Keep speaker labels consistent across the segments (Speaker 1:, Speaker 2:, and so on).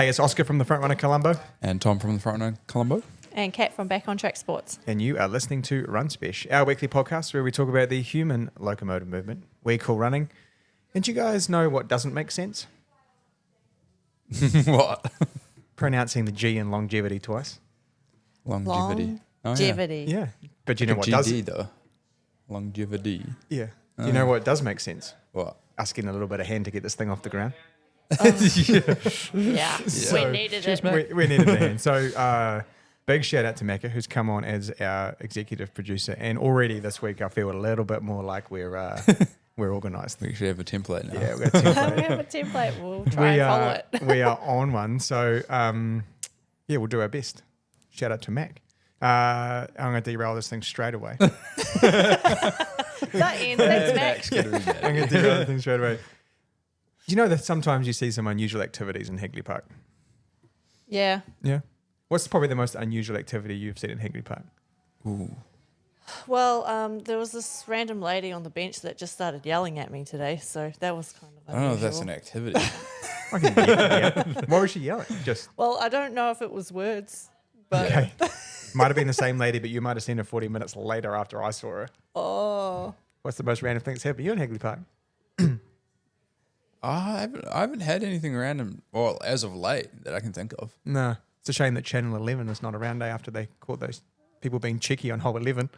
Speaker 1: Hey, it's Oska from the Front Runner Colombo.
Speaker 2: And Tom from the Front Runner Colombo.
Speaker 3: And Kat from Back on Track Sports.
Speaker 1: And you are listening to Run Spesh, our weekly podcast where we talk about the human locomotive movement we call running. And do you guys know what doesn't make sense?
Speaker 2: What?
Speaker 1: Pronouncing the G in longevity twice.
Speaker 2: Longevity.
Speaker 3: Longevity.
Speaker 1: Yeah. But do you know what
Speaker 2: GD,
Speaker 1: does?
Speaker 2: though. Longevity.
Speaker 1: Yeah. Do you know what does make sense?
Speaker 2: What?
Speaker 1: Us getting a little bit of hand to get this thing off the ground.
Speaker 3: Yeah. We needed it.
Speaker 1: We needed a hand. So big shout out to Macca, who's come on as our executive producer. And already this week I feel a little bit more like we're organised.
Speaker 2: We actually have a template now.
Speaker 1: Yeah, we've got a template.
Speaker 3: We have a template. We'll try and follow it.
Speaker 1: We are on one. So, we'll do our best. Shout out to Mac. I'm going to derail this thing straight away.
Speaker 3: That ends. Thanks, Max.
Speaker 1: I'm going to derail the thing straight away. Do you know that sometimes you see some unusual activities in Higley Park?
Speaker 3: Yeah.
Speaker 1: Yeah. What's probably the most unusual activity you've seen in Higley Park?
Speaker 2: Ooh.
Speaker 3: Well, there was this random lady on the bench that just started yelling at me today, so that was kind of
Speaker 2: I don't know if that's
Speaker 3: unusual.
Speaker 2: an activity.
Speaker 1: I can yeah. Why was she yelling? Just
Speaker 3: Well, I don't know if it was words, but
Speaker 1: okay. Might have been the same lady, but you might have seen her 40 minutes later after I saw her.
Speaker 3: oh,
Speaker 1: What's the most random thing that's happened to you in Higley Park?
Speaker 2: I haven't had anything random, well, as of late, that I can think of.
Speaker 1: No. It's a shame that Channel 11 is not around after they caught those people being cheeky on hole 11.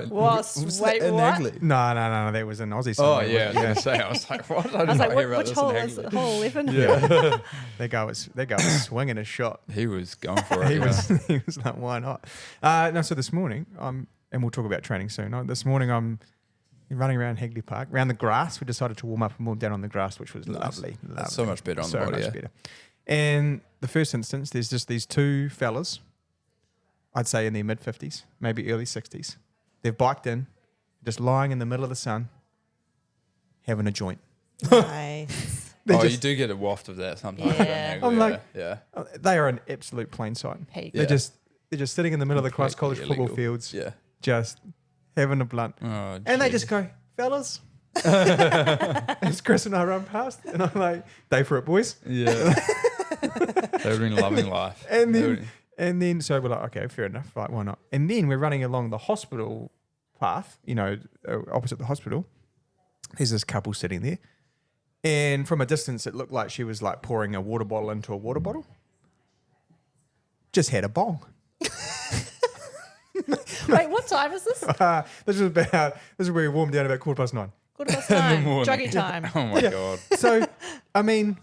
Speaker 2: Was
Speaker 3: wait,
Speaker 2: that in
Speaker 3: what?
Speaker 2: Higley?
Speaker 1: No. That was an Aussie
Speaker 2: Oh,
Speaker 1: song.
Speaker 2: yeah, I was going to say. I was like, what? I
Speaker 3: I was
Speaker 2: didn't
Speaker 3: like,
Speaker 2: hear about
Speaker 3: which
Speaker 2: this
Speaker 3: hole
Speaker 2: in
Speaker 3: is
Speaker 2: Higley.
Speaker 3: it? Hole 11?
Speaker 2: Yeah.
Speaker 1: That guy was swinging a shot.
Speaker 2: He was going for it.
Speaker 1: He
Speaker 2: yeah.
Speaker 1: was like, why not? No, so this morning, and we'll talk about training soon. This morning, I'm running around Higley Park, around the grass. We decided to warm up and warm down on the grass, which was lovely.
Speaker 2: That's so much better on the body.
Speaker 1: much
Speaker 2: Yeah.
Speaker 1: better. And the first instance, there's just these two fellas, I'd say in their mid-50s, maybe early 60s. They've biked in, just lying in the middle of the sun, having a joint.
Speaker 3: Nice.
Speaker 1: They
Speaker 2: Oh,
Speaker 1: just-
Speaker 2: you do get a waft of that sometimes.
Speaker 3: Yeah.
Speaker 2: don't you?
Speaker 1: I'm like-
Speaker 2: yeah.
Speaker 1: They are an absolute plain sight.
Speaker 3: Peak.
Speaker 2: Yeah.
Speaker 1: They're just sitting in the middle of the cross college
Speaker 2: Completely
Speaker 1: football
Speaker 2: illegal.
Speaker 1: fields,
Speaker 2: Yeah.
Speaker 1: just having a blunt.
Speaker 2: Oh,
Speaker 1: And they
Speaker 2: gee.
Speaker 1: just go, fellas. As Chris and I run past, and I'm like, day for it, boys.
Speaker 2: Yeah. They've been loving life.
Speaker 1: And then, so we're like, okay, fair enough. Like, why not? And then we're running along the hospital path, opposite the hospital. There's this couple sitting there. And from a distance, it looked like she was like pouring a water bottle into a water bottle. Just had a bong.
Speaker 3: Wait, what time is this?
Speaker 1: This is where we warmed down about 9:15.
Speaker 3: 9:15.
Speaker 2: morning.
Speaker 3: Druggy time.
Speaker 2: Oh, my God.
Speaker 1: So, I mean,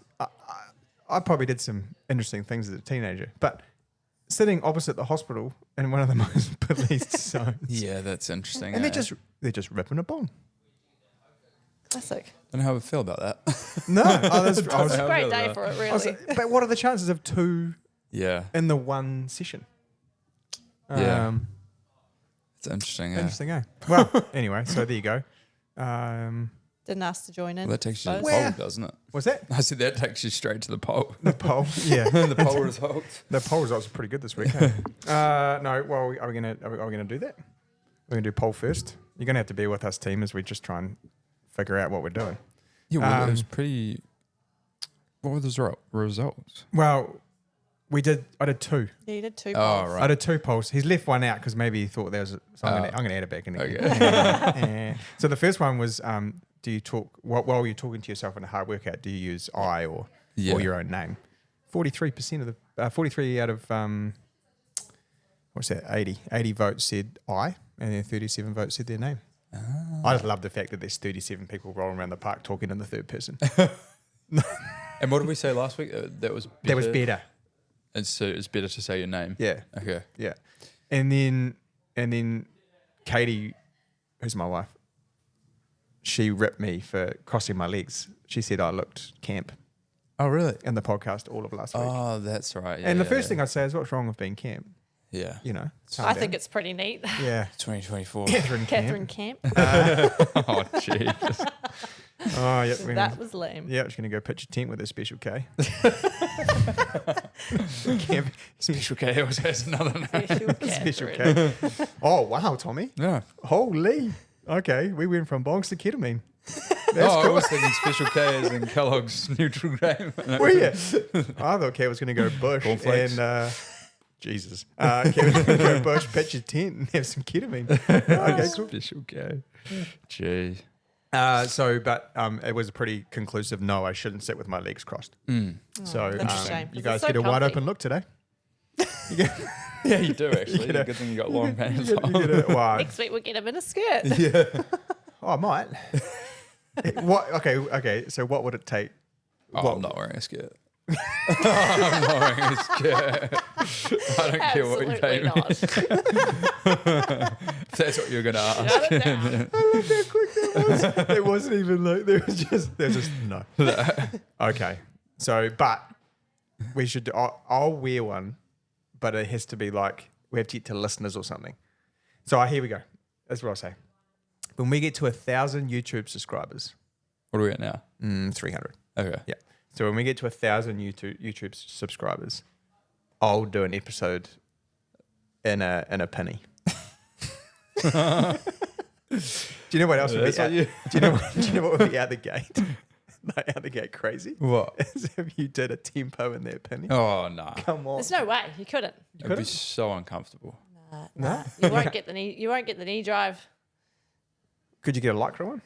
Speaker 1: I probably did some interesting things as a teenager, but sitting opposite the hospital in one of the most policed zones,
Speaker 2: Yeah, that's interesting.
Speaker 1: and
Speaker 2: eh?
Speaker 1: they're just ripping a bong.
Speaker 3: Classic.
Speaker 2: I don't know how I feel about that.
Speaker 1: No,
Speaker 3: It's a
Speaker 2: How
Speaker 3: great
Speaker 2: about
Speaker 3: day
Speaker 2: that?
Speaker 3: for it,
Speaker 1: I was
Speaker 3: really.
Speaker 1: but what are the chances of two
Speaker 2: Yeah.
Speaker 1: in the one session?
Speaker 2: Yeah. It's interesting. Yeah.
Speaker 1: Interesting, eh? Well, anyway, so there you go.
Speaker 3: Didn't ask to join in.
Speaker 2: Well, that takes you to the
Speaker 1: Where?
Speaker 2: pole, doesn't it?
Speaker 1: What's that?
Speaker 2: I said that takes you straight to the pole.
Speaker 1: The poll, yeah.
Speaker 2: The pole results.
Speaker 1: The poll results are pretty good this week. Hey? No, well, are we gonna do that? We're gonna do poll first. You're gonna have to bear with us, team, as we just try and figure out what we're doing.
Speaker 2: Yeah, well, it was pretty. What were the results?
Speaker 1: Well, I did two.
Speaker 3: Yeah, you did two
Speaker 2: Oh,
Speaker 3: polls.
Speaker 2: right.
Speaker 1: I did two polls. He's left one out because maybe he thought there was. So I'm going to add it back in again.
Speaker 2: Okay.
Speaker 1: So the first one was, do you talk while you're talking to yourself in a hard workout? Do you use I or your own name? 43% of the 43 out of what's that? 80 votes said I, and then 37 votes said their name.
Speaker 2: Ah.
Speaker 1: I just love the fact that there's 37 people rolling around the park talking in the third person.
Speaker 2: And what did we say last week? That was better.
Speaker 1: That was better.
Speaker 2: And so it's better to say your name.
Speaker 1: Yeah.
Speaker 2: Okay.
Speaker 1: Yeah. And then Katie, who's my wife, she ripped me for crossing my legs. She said I looked camp
Speaker 2: Oh, really?
Speaker 1: in the podcast all of last week.
Speaker 2: Oh, that's right. Yeah,
Speaker 1: and the first thing I'd say is, what's wrong with being camp?
Speaker 2: Yeah.
Speaker 1: You know,
Speaker 3: I think it's pretty neat.
Speaker 1: yeah.
Speaker 2: 2024.
Speaker 1: Catherine
Speaker 3: Catherine
Speaker 1: Camp.
Speaker 3: Camp.
Speaker 2: Oh, jeez.
Speaker 1: Oh, yeah.
Speaker 3: That was lame.
Speaker 1: Yeah, she's going to go pitch a tent with a Special K. Camp.
Speaker 2: Special K always has another name.
Speaker 1: Special
Speaker 3: Catherine.
Speaker 1: K. Oh, wow, Tommy.
Speaker 2: Yeah.
Speaker 1: Holy. Okay, we went from bongs to ketamine.
Speaker 2: I was thinking Special K is in Kellogg's neutral grain.
Speaker 1: Were you? I thought Kev was going to go bush
Speaker 2: Cornflakes.
Speaker 1: and Jesus. Kev was going to go bush, pitch a tent, and have some ketamine. Okay, cool.
Speaker 2: Special K. Gee.
Speaker 1: It was a pretty conclusive no. I shouldn't sit with my legs crossed. So
Speaker 3: that's a shame, 'cause
Speaker 1: you
Speaker 3: it's
Speaker 1: guys
Speaker 3: so
Speaker 1: get a wide
Speaker 3: comfy.
Speaker 1: open look today. You get,
Speaker 2: Yeah, you do actually.
Speaker 1: get a-
Speaker 2: Good thing you got long pants
Speaker 1: you
Speaker 2: on.
Speaker 1: get a, wow.
Speaker 3: Next week we'll get him in a skirt.
Speaker 1: Oh, I might. What? Okay. So what would it take?
Speaker 2: Oh,
Speaker 1: What-
Speaker 2: I'm not wearing a skirt. I'm not wearing a skirt. I don't care what you pay
Speaker 3: Absolutely
Speaker 2: me.
Speaker 3: not.
Speaker 2: If that's what you're going to ask.
Speaker 3: Shut it down.
Speaker 1: Look how quick that was. It wasn't even like there was just no. Okay. So, but we should. I'll wear one, but it has to be like we have to get to listeners or something. So here we go. That's what I'll say. When we get to 1,000 YouTube subscribers,
Speaker 2: What are we at now?
Speaker 1: 300.
Speaker 2: Okay.
Speaker 1: Yeah. So when we get to 1,000 YouTube subscribers, I'll do an episode in a penny. Do you know what else would be out? Do you know what would be out the gate? Like out the gate crazy?
Speaker 2: What?
Speaker 1: As if you did a tempo in their penny.
Speaker 2: Oh, nah.
Speaker 1: Come on.
Speaker 3: There's no way you couldn't.
Speaker 2: It'd be so uncomfortable.
Speaker 3: Nah. You won't get the knee. You won't get the knee drive.
Speaker 1: Could you get a lycra one?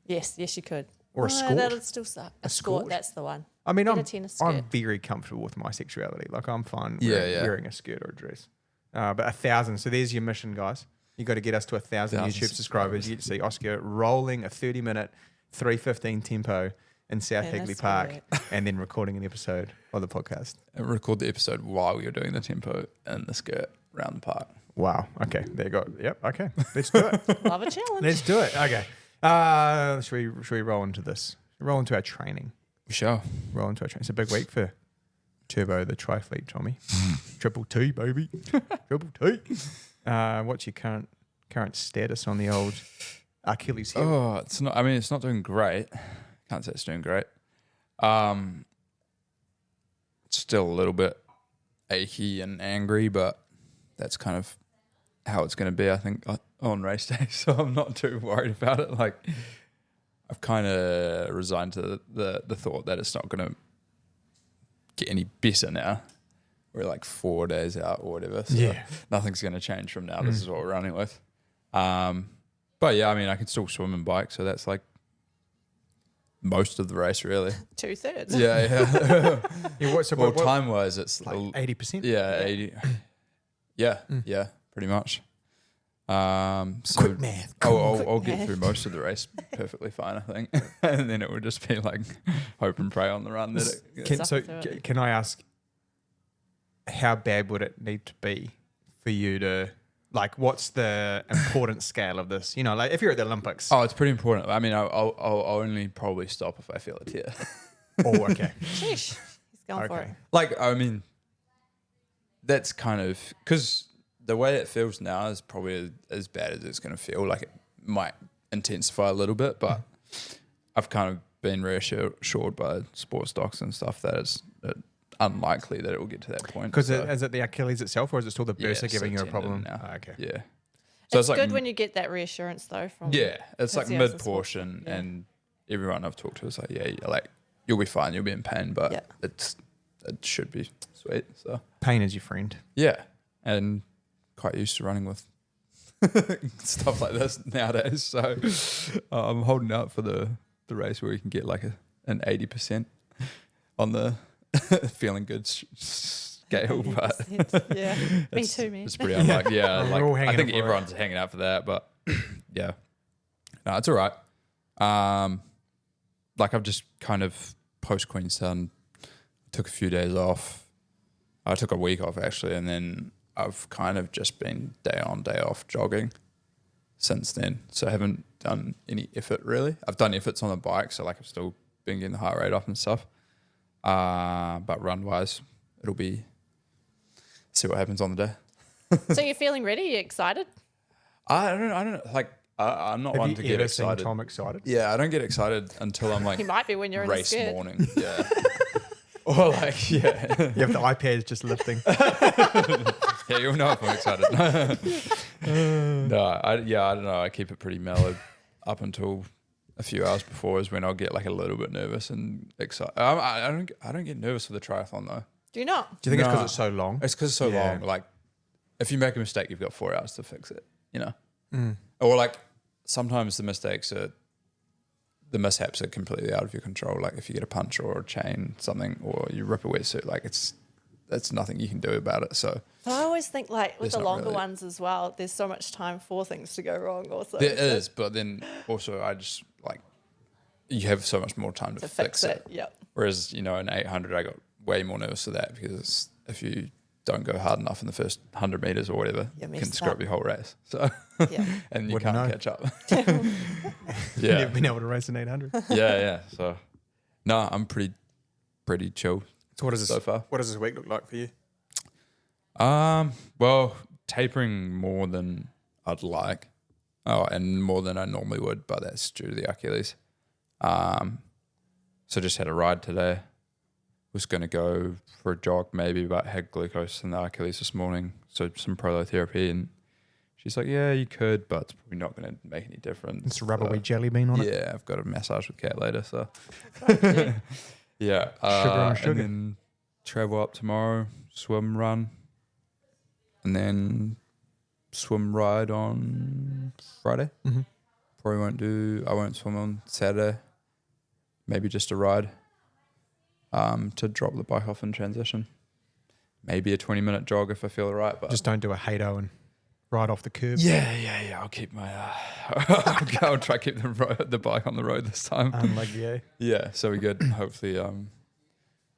Speaker 3: Yes, you could.
Speaker 1: Or a skort?
Speaker 3: That'll still suck. A
Speaker 1: skort?
Speaker 3: skort, that's the one.
Speaker 1: I mean,
Speaker 3: Get
Speaker 1: I'm
Speaker 3: a tennis skirt.
Speaker 1: very comfortable with my sexuality. Like I'm fine
Speaker 2: Yeah,
Speaker 1: wearing,
Speaker 2: yeah.
Speaker 1: wearing a skirt or a dress. But 1,000. So there's your mission, guys. You got to get us to 1,000
Speaker 2: 1,000
Speaker 1: YouTube subscribers. You get to see Oska rolling a 30-minute 3:15 tempo in South
Speaker 3: Yeah,
Speaker 1: Higley
Speaker 3: that's
Speaker 1: Park, and then recording an episode of the podcast.
Speaker 2: And record the episode while you're doing the tempo in the skirt around the park.
Speaker 1: Wow. Okay. There you go. Yep. Okay. Let's do it.
Speaker 3: Love a challenge.
Speaker 1: Let's do it. Okay. Should we roll into this? Roll into our training.
Speaker 2: Sure.
Speaker 1: Roll into our training. It's a big week for Turbo, the Trifleet, Tommy. Triple T, baby. Triple T. What's your current status on the old Achilles heel?
Speaker 2: Oh, it's not. I mean, it's not doing great. Can't say it's doing great. It's still a little bit achy and angry, but that's kind of how it's going to be, I think, on race day. So I'm not too worried about it. Like, I've kind of resigned to the thought that it's not going to get any better now. We're like 4 days out or whatever. So
Speaker 1: Yeah.
Speaker 2: nothing's going to change from now. This is what we're running with. But yeah, I mean, I can still swim and bike. So that's like most of the race, really.
Speaker 3: 2/3.
Speaker 2: Yeah.
Speaker 1: Yeah, what, so
Speaker 2: Well,
Speaker 1: what,
Speaker 2: time-wise, it's
Speaker 1: like 80%?
Speaker 2: yeah, 80. Yeah, yeah, pretty much. So
Speaker 1: Quick math.
Speaker 2: I'll get
Speaker 3: math.
Speaker 2: through most of the race perfectly fine, I think, and then it would just be like hope and pray on the run that it.
Speaker 1: Can I ask, how bad would it need to be for you to, like, what's the importance scale of this? You know, like if you're at the Olympics.
Speaker 2: Oh, it's pretty important. I mean, I'll only probably stop if I feel a tear.
Speaker 1: Oh, okay.
Speaker 3: Sheesh. He's going for it.
Speaker 1: Okay.
Speaker 2: Like, I mean, that's kind of because the way it feels now is probably as bad as it's going to feel. Like, it might intensify a little bit, but I've kind of been reassured by sports docs and stuff that it's unlikely that it will get to that point.
Speaker 1: Because
Speaker 2: So,
Speaker 1: is it the Achilles itself, or is it still the
Speaker 2: yeah,
Speaker 1: bursa
Speaker 2: it's
Speaker 1: giving you a
Speaker 2: tendon
Speaker 1: problem?
Speaker 2: now.
Speaker 1: Oh, okay.
Speaker 2: Yeah.
Speaker 3: It's good when you get that reassurance though from
Speaker 2: It's like
Speaker 3: physios and
Speaker 2: mid
Speaker 3: sports
Speaker 2: portion,
Speaker 3: doc, yeah.
Speaker 2: and everyone I've talked to is like, yeah, like you'll be fine, you'll be in pain, but
Speaker 3: Yeah.
Speaker 2: it should be sweet. So
Speaker 1: Pain is your friend.
Speaker 2: yeah, and quite used to running with stuff like this nowadays. So I'm holding out for the race where we can get like an 80% on the feeling good scale, but
Speaker 3: 100%. Yeah. Me too, man.
Speaker 2: it's pretty unlikely. Yeah,
Speaker 1: We're
Speaker 2: like
Speaker 1: all
Speaker 2: I
Speaker 1: hanging
Speaker 2: think
Speaker 1: out for it.
Speaker 2: everyone's hanging out for that, but yeah, no, it's all right. Like I've just kind of post Queenstown took a few days off. I took a week off actually, and then I've kind of just been day on, day off jogging since then. So I haven't done any effort really. I've done efforts on the bike, so like I've still been getting the heart rate up and stuff. But run wise, it'll be see what happens on the day.
Speaker 3: So you're feeling ready? You excited?
Speaker 2: I don't know. Like I'm not
Speaker 1: Have
Speaker 2: one
Speaker 1: you
Speaker 2: to get
Speaker 1: ever seen
Speaker 2: excited.
Speaker 1: Tom excited?
Speaker 2: Yeah, I don't get excited until I'm like
Speaker 3: You might be when you're in a
Speaker 2: race
Speaker 3: skirt.
Speaker 2: morning. Yeah. Or like, yeah.
Speaker 1: You have the iPad just lifting.
Speaker 2: Yeah, you'll know if I'm excited. No, I don't know. I keep it pretty mellowed up until a few hours before is when I'll get like a little bit nervous and excited. I don't get nervous for the triathlon though.
Speaker 3: Do you not?
Speaker 1: Do you think it's
Speaker 2: No.
Speaker 1: because it's so long?
Speaker 2: It's because it's so
Speaker 1: Yeah.
Speaker 2: long. Like, if you make a mistake, you've got 4 hours to fix it. You know,
Speaker 1: Mm.
Speaker 2: or like sometimes the mistakes are, the mishaps are completely out of your control. Like if you get a punch or a chain, something, or you rip a wetsuit, like it's nothing you can do about it. So
Speaker 3: But I always think like with
Speaker 2: There's
Speaker 3: the
Speaker 2: not
Speaker 3: longer
Speaker 2: really.
Speaker 3: ones as well, there's so much time for things to go wrong also.
Speaker 2: there is, but then also I just like you have so much more time to
Speaker 3: to fix it. Yep.
Speaker 2: Whereas, you know, in 800, I got way more nervous for that because if you don't go hard enough in the first 100 meters or whatever,
Speaker 3: You
Speaker 2: you
Speaker 3: messed
Speaker 2: can screw up
Speaker 3: up.
Speaker 2: your whole race. So,
Speaker 3: Yeah.
Speaker 2: and you
Speaker 1: Wouldn't
Speaker 2: can't
Speaker 1: know.
Speaker 2: catch up.
Speaker 1: Never
Speaker 2: yeah.
Speaker 1: been able to race an 800.
Speaker 2: Yeah. So, no, I'm pretty chill
Speaker 1: So what does
Speaker 2: so
Speaker 1: this
Speaker 2: far.
Speaker 1: what does this week look like for you?
Speaker 2: Well, tapering more than I'd like. Oh, and more than I normally would, but that's due to the Achilles. So just had a ride today. Was going to go for a jog maybe, but had glucose in the Achilles this morning, so some prolotherapy, and she's like, yeah, you could, but it's probably not going to make any difference.
Speaker 1: It's a rubber
Speaker 2: So,
Speaker 1: wheat jelly bean on it.
Speaker 2: yeah, I've got a massage with Kat later, so
Speaker 3: Yeah.
Speaker 2: yeah.
Speaker 1: Sugar on sugar.
Speaker 2: And then travel up tomorrow, swim, run, and then swim ride on Friday.
Speaker 1: Mm-hmm.
Speaker 2: I won't swim on Saturday. Maybe just a ride to drop the bike off in transition. Maybe a 20-minute jog if I feel right. But
Speaker 1: Just don't do a Hato and ride off the curb.
Speaker 2: yeah. I'll keep my. I'll try to keep the bike on the road this time.
Speaker 1: Unlucky, eh?
Speaker 2: Yeah, so we good. Hopefully,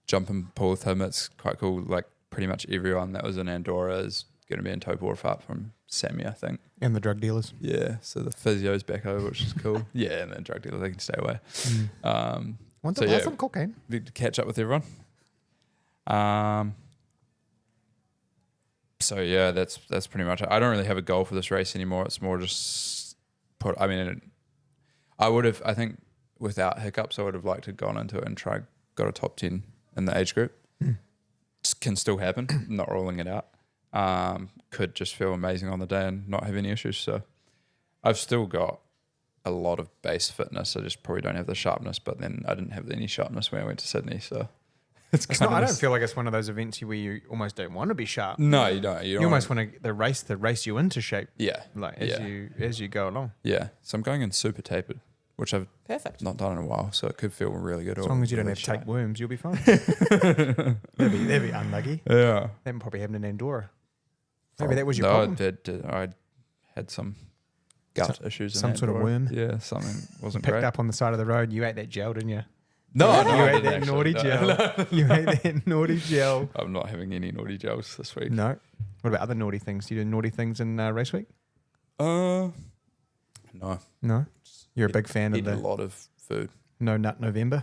Speaker 2: jump and pull with him. It's quite cool. Like pretty much everyone that was in Andorra is going to be in Taupo apart from Sammy, I think.
Speaker 1: And the drug dealers.
Speaker 2: Yeah, so the physio's back over, which is cool. Yeah, and then drug dealers, they can stay away.
Speaker 1: Want
Speaker 2: So,
Speaker 1: to buy
Speaker 2: yeah.
Speaker 1: some cocaine?
Speaker 2: Big to catch up with everyone. So yeah, that's pretty much it. I don't really have a goal for this race anymore. It's more just I think without hiccups, I would have liked to gone into it and got a top 10 in the age group. Can still happen. Not ruling it out. Could just feel amazing on the day and not have any issues. So I've still got a lot of base fitness. I just probably don't have the sharpness, but then I didn't have any sharpness when I went to Sydney. So
Speaker 1: It's not, I don't feel like it's one of those events where you almost don't want to be sharp.
Speaker 2: No, you don't. You
Speaker 1: almost want to race you into shape,
Speaker 2: Yeah.
Speaker 1: like
Speaker 2: Yeah.
Speaker 1: as you go along.
Speaker 2: Yeah. So I'm going in super tapered, which I've
Speaker 3: Perfect.
Speaker 2: not done in a while. So it could feel really good.
Speaker 1: As long as you don't
Speaker 2: really
Speaker 1: have
Speaker 2: sharp.
Speaker 1: tapeworms, you'll be fine. that'd be unlucky.
Speaker 2: Yeah.
Speaker 1: That probably happened in Andorra. Maybe that was your problem.
Speaker 2: I had some gut issues.
Speaker 1: some
Speaker 2: in
Speaker 1: sort of
Speaker 2: Andorra.
Speaker 1: worm.
Speaker 2: Yeah, something wasn't
Speaker 1: Picked
Speaker 2: great.
Speaker 1: up on the side of the road. You ate that gel, didn't you?
Speaker 2: No,
Speaker 1: you
Speaker 2: no, I
Speaker 1: ate
Speaker 2: didn't
Speaker 1: that
Speaker 2: actually.
Speaker 1: naughty
Speaker 2: No,
Speaker 1: gel.
Speaker 2: no.
Speaker 1: You ate that naughty gel.
Speaker 2: I'm not having any naughty gels this week.
Speaker 1: No. What about other naughty things? Do you do naughty things in race week?
Speaker 2: No.
Speaker 1: No. You're a big fan of
Speaker 2: Eat a
Speaker 1: the
Speaker 2: lot of food.
Speaker 1: No Nut November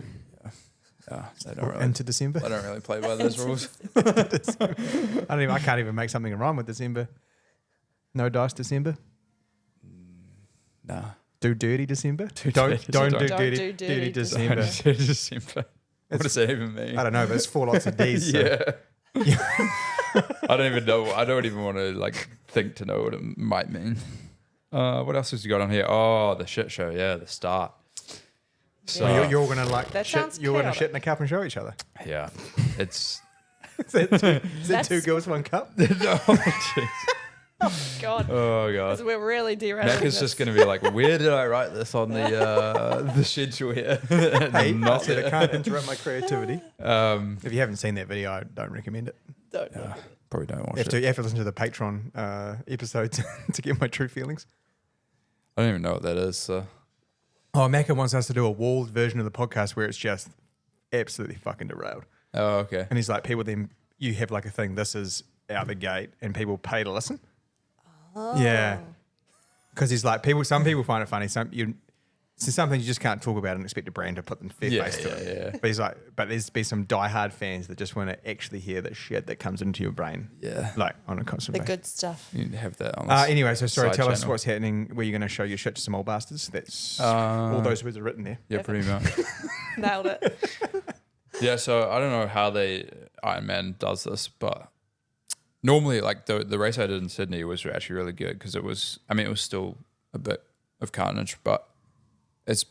Speaker 2: Yeah, they
Speaker 1: or
Speaker 2: don't really.
Speaker 1: into December.
Speaker 2: I don't really play by those rules.
Speaker 1: I can't even make something rhyme with December. No dice December.
Speaker 2: Nah.
Speaker 1: Do dirty December.
Speaker 2: Do
Speaker 1: Don't
Speaker 2: dirty
Speaker 1: don't do
Speaker 3: Don't
Speaker 1: dirty,
Speaker 3: do
Speaker 1: dirty
Speaker 3: dirty
Speaker 1: December.
Speaker 2: December. What does that even mean?
Speaker 1: I don't know, but it's 4 lots of D's. So.
Speaker 2: Yeah. I don't even know. I don't even want to think to know what it might mean. What else has you got on here? Oh, the shit show. Yeah, the start. So
Speaker 1: Well, you're gonna
Speaker 3: That
Speaker 1: shit,
Speaker 3: sounds
Speaker 1: you're gonna
Speaker 3: chaotic.
Speaker 1: shit in a cup and show each other.
Speaker 2: yeah, it's
Speaker 1: Is that two
Speaker 3: That's-
Speaker 1: girls, one cup?
Speaker 2: oh, jeez.
Speaker 3: God.
Speaker 2: Oh
Speaker 3: Because
Speaker 2: god.
Speaker 3: we're really derailing
Speaker 2: Mac is
Speaker 3: this.
Speaker 2: just going to be like, where did I write this on the schedule here? And
Speaker 1: Hey, I
Speaker 2: not
Speaker 1: said I
Speaker 2: there.
Speaker 1: can't interrupt my creativity.
Speaker 2: Um,
Speaker 1: If you haven't seen that video, I don't recommend it.
Speaker 3: Don't.
Speaker 2: probably don't watch
Speaker 1: You
Speaker 2: it.
Speaker 1: have to listen to the Patreon episodes to get my true feelings.
Speaker 2: I don't even know what that is. So.
Speaker 1: Oh, Macca wants us to do a walled version of the podcast where it's just absolutely fucking derailed.
Speaker 2: Oh, okay.
Speaker 1: And he's like, people then, you have like a thing, this is out the gate, and people pay to listen. Yeah. Because he's like, some people find it funny. So some things you just can't talk about and expect a brand to put them fair
Speaker 2: Yeah,
Speaker 1: face to it.
Speaker 2: yeah.
Speaker 1: But he's like, but there's be some diehard fans that just want to actually hear the shit that comes into your brain,
Speaker 2: Yeah.
Speaker 1: like on a constant
Speaker 3: The
Speaker 1: basis.
Speaker 3: good stuff.
Speaker 2: You need to have that on
Speaker 1: Anyway, so sorry,
Speaker 2: side
Speaker 1: tell us
Speaker 2: channel.
Speaker 1: what's happening. Where you're going to show your shit to some old bastards? That's all those words are written there.
Speaker 2: Yeah, pretty much.
Speaker 3: Nailed it.
Speaker 2: Yeah, so I don't know how Iron Man does this, but normally, like the race I did in Sydney was actually really good because it was still a bit of carnage, but it's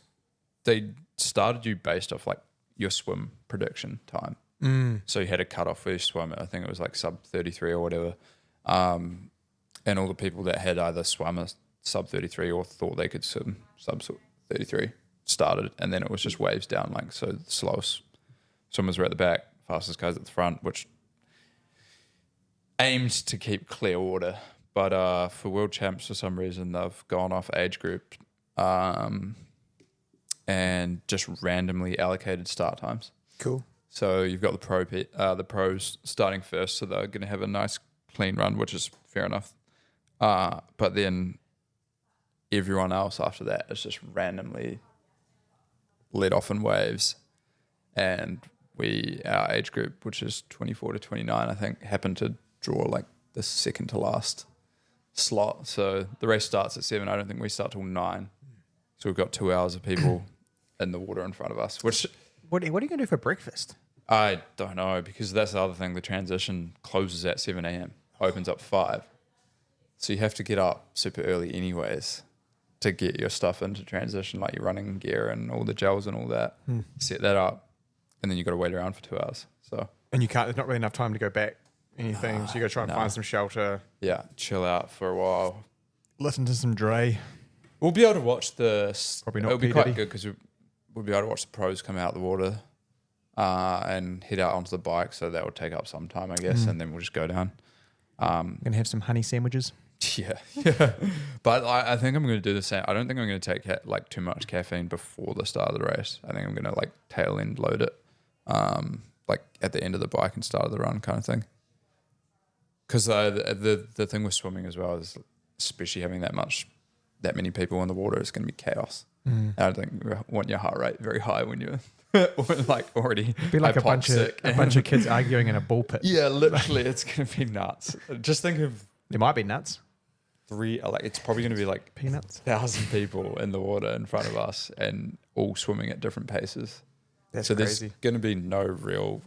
Speaker 2: they started you based off like your swim prediction time. So you had a cutoff for your swim. I think it was like sub 33 or whatever. And all the people that had either swum a sub 33 or thought they could swim sub 33 started, and then it was just waves down. Like, so the slowest swimmers were at the back, fastest guys at the front, which aimed to keep clear water. But for world champs, for some reason, they've gone off age group and just randomly allocated start times.
Speaker 1: Cool.
Speaker 2: So you've got the pros starting first, so they're going to have a nice clean run, which is fair enough. But then everyone else after that is just randomly let off in waves. And our age group, which is 24 to 29, I think, happened to draw like the second to last slot. So the race starts at 7. I don't think we start till 9. So we've got 2 hours of people in the water in front of us, which...
Speaker 1: What are you going to do for breakfast?
Speaker 2: I don't know, because that's the other thing. The transition closes at 7 a.m., opens up 5. So you have to get up super early anyways to get your stuff into transition, like your running gear and all the gels and all that. Set that up, and then you got to wait around for 2 hours. So
Speaker 1: And you can't, there's not really enough time to go back anything, so you got to try and find some shelter.
Speaker 2: yeah, chill out for a while.
Speaker 1: Listen to some Dre.
Speaker 2: We'll be able to watch
Speaker 1: Probably not
Speaker 2: It'll be
Speaker 1: P.
Speaker 2: quite
Speaker 1: Diddy.
Speaker 2: good because we'll be able to watch the pros come out of the water and head out onto the bike. So that will take up some time, I guess, and then we'll just go down.
Speaker 1: Going to have some honey sandwiches.
Speaker 2: Yeah. But I think I'm going to do the same. I don't think I'm going to take like too much caffeine before the start of the race. I think I'm going to like tail end load it, like at the end of the bike and start of the run kind of thing. Because the thing with swimming as well is, especially having that many people in the water, it's going to be chaos. And I don't think you want your heart rate very high when you're like already
Speaker 1: Be like a bunch of kids arguing in a ball pit.
Speaker 2: Yeah, literally, it's going to be nuts. Just think of
Speaker 1: There might be nuts.
Speaker 2: it's probably going to be like
Speaker 1: Peanuts.
Speaker 2: 1,000 people in the water in front of us and all swimming at different paces.
Speaker 1: That's
Speaker 2: so
Speaker 1: crazy.
Speaker 2: there's going to be no real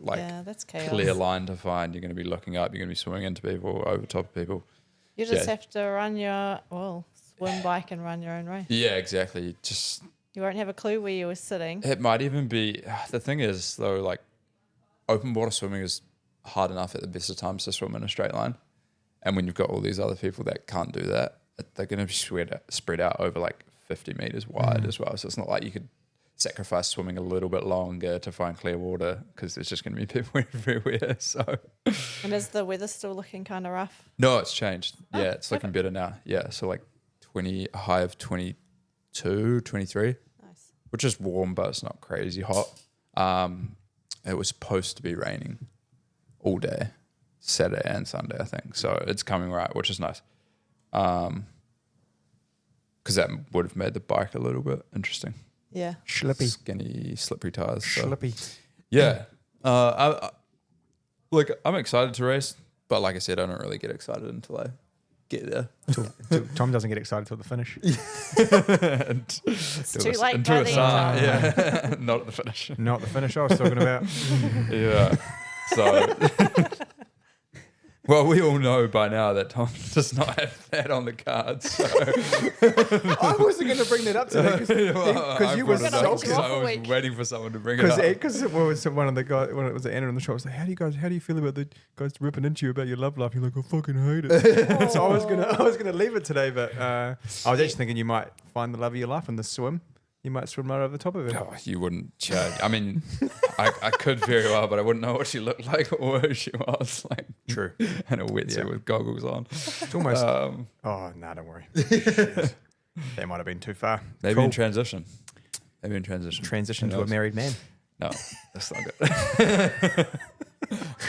Speaker 3: that's chaos.
Speaker 2: clear line to find. You're going to be looking up. You're going to be swimming into people, over top of people.
Speaker 3: You just
Speaker 2: Yeah.
Speaker 3: have to swim, bike, and run your own race.
Speaker 2: Yeah, exactly. Just
Speaker 3: You won't have a clue where you were sitting.
Speaker 2: it might even be the thing is though, like open water swimming is hard enough at the best of times to swim in a straight line, and when you've got all these other people that can't do that, they're going to be spread out over like 50 meters wide as well. So it's not like you could sacrifice swimming a little bit longer to find clear water because there's just going to be people everywhere. So
Speaker 3: And is the weather still looking kind of rough?
Speaker 2: no, it's changed. Yeah, it's
Speaker 3: okay.
Speaker 2: looking better now. Yeah, so like a high of 22, 23.
Speaker 3: Nice.
Speaker 2: Which is warm, but it's not crazy hot. It was supposed to be raining all day, Saturday and Sunday, I think. So it's coming right, which is nice. Because that would have made the bike a little bit interesting.
Speaker 3: Yeah.
Speaker 1: Slippy.
Speaker 2: Skinny, slippery tires. So.
Speaker 1: Slippy.
Speaker 2: Yeah. I'm excited to race, but like I said, I don't really get excited until I get there.
Speaker 1: Tom doesn't get excited till the finish.
Speaker 3: It's too late by then.
Speaker 2: Yeah, not at the finish.
Speaker 1: Not the finish I was talking about.
Speaker 2: Yeah. So, well, we all know by now that Tom does not have that on the cards. So.
Speaker 1: I wasn't going to bring that up today because you were
Speaker 3: brought it
Speaker 1: so
Speaker 3: up
Speaker 2: because I was
Speaker 3: week.
Speaker 2: waiting for someone to bring it up.
Speaker 1: Because one of the guys, when it was Anna in the shop, was like, how do you feel about the guys ripping into you about your love life? You're like, I fucking hate it. So I was gonna leave it today, but I was actually thinking you might find the love of your life in the swim. You might swim right over the top of it.
Speaker 2: Oh, you wouldn't. I mean, I could very well, but I wouldn't know what she looked like or who she was. Like,
Speaker 1: True.
Speaker 2: in a wetsuit with goggles on.
Speaker 1: It's almost. Oh no, don't worry. Shit. That might have been too far.
Speaker 2: Maybe
Speaker 1: Cool.
Speaker 2: in transition.
Speaker 1: Transition
Speaker 2: Who
Speaker 1: to a
Speaker 2: knows?
Speaker 1: married man.
Speaker 2: No, that's not good.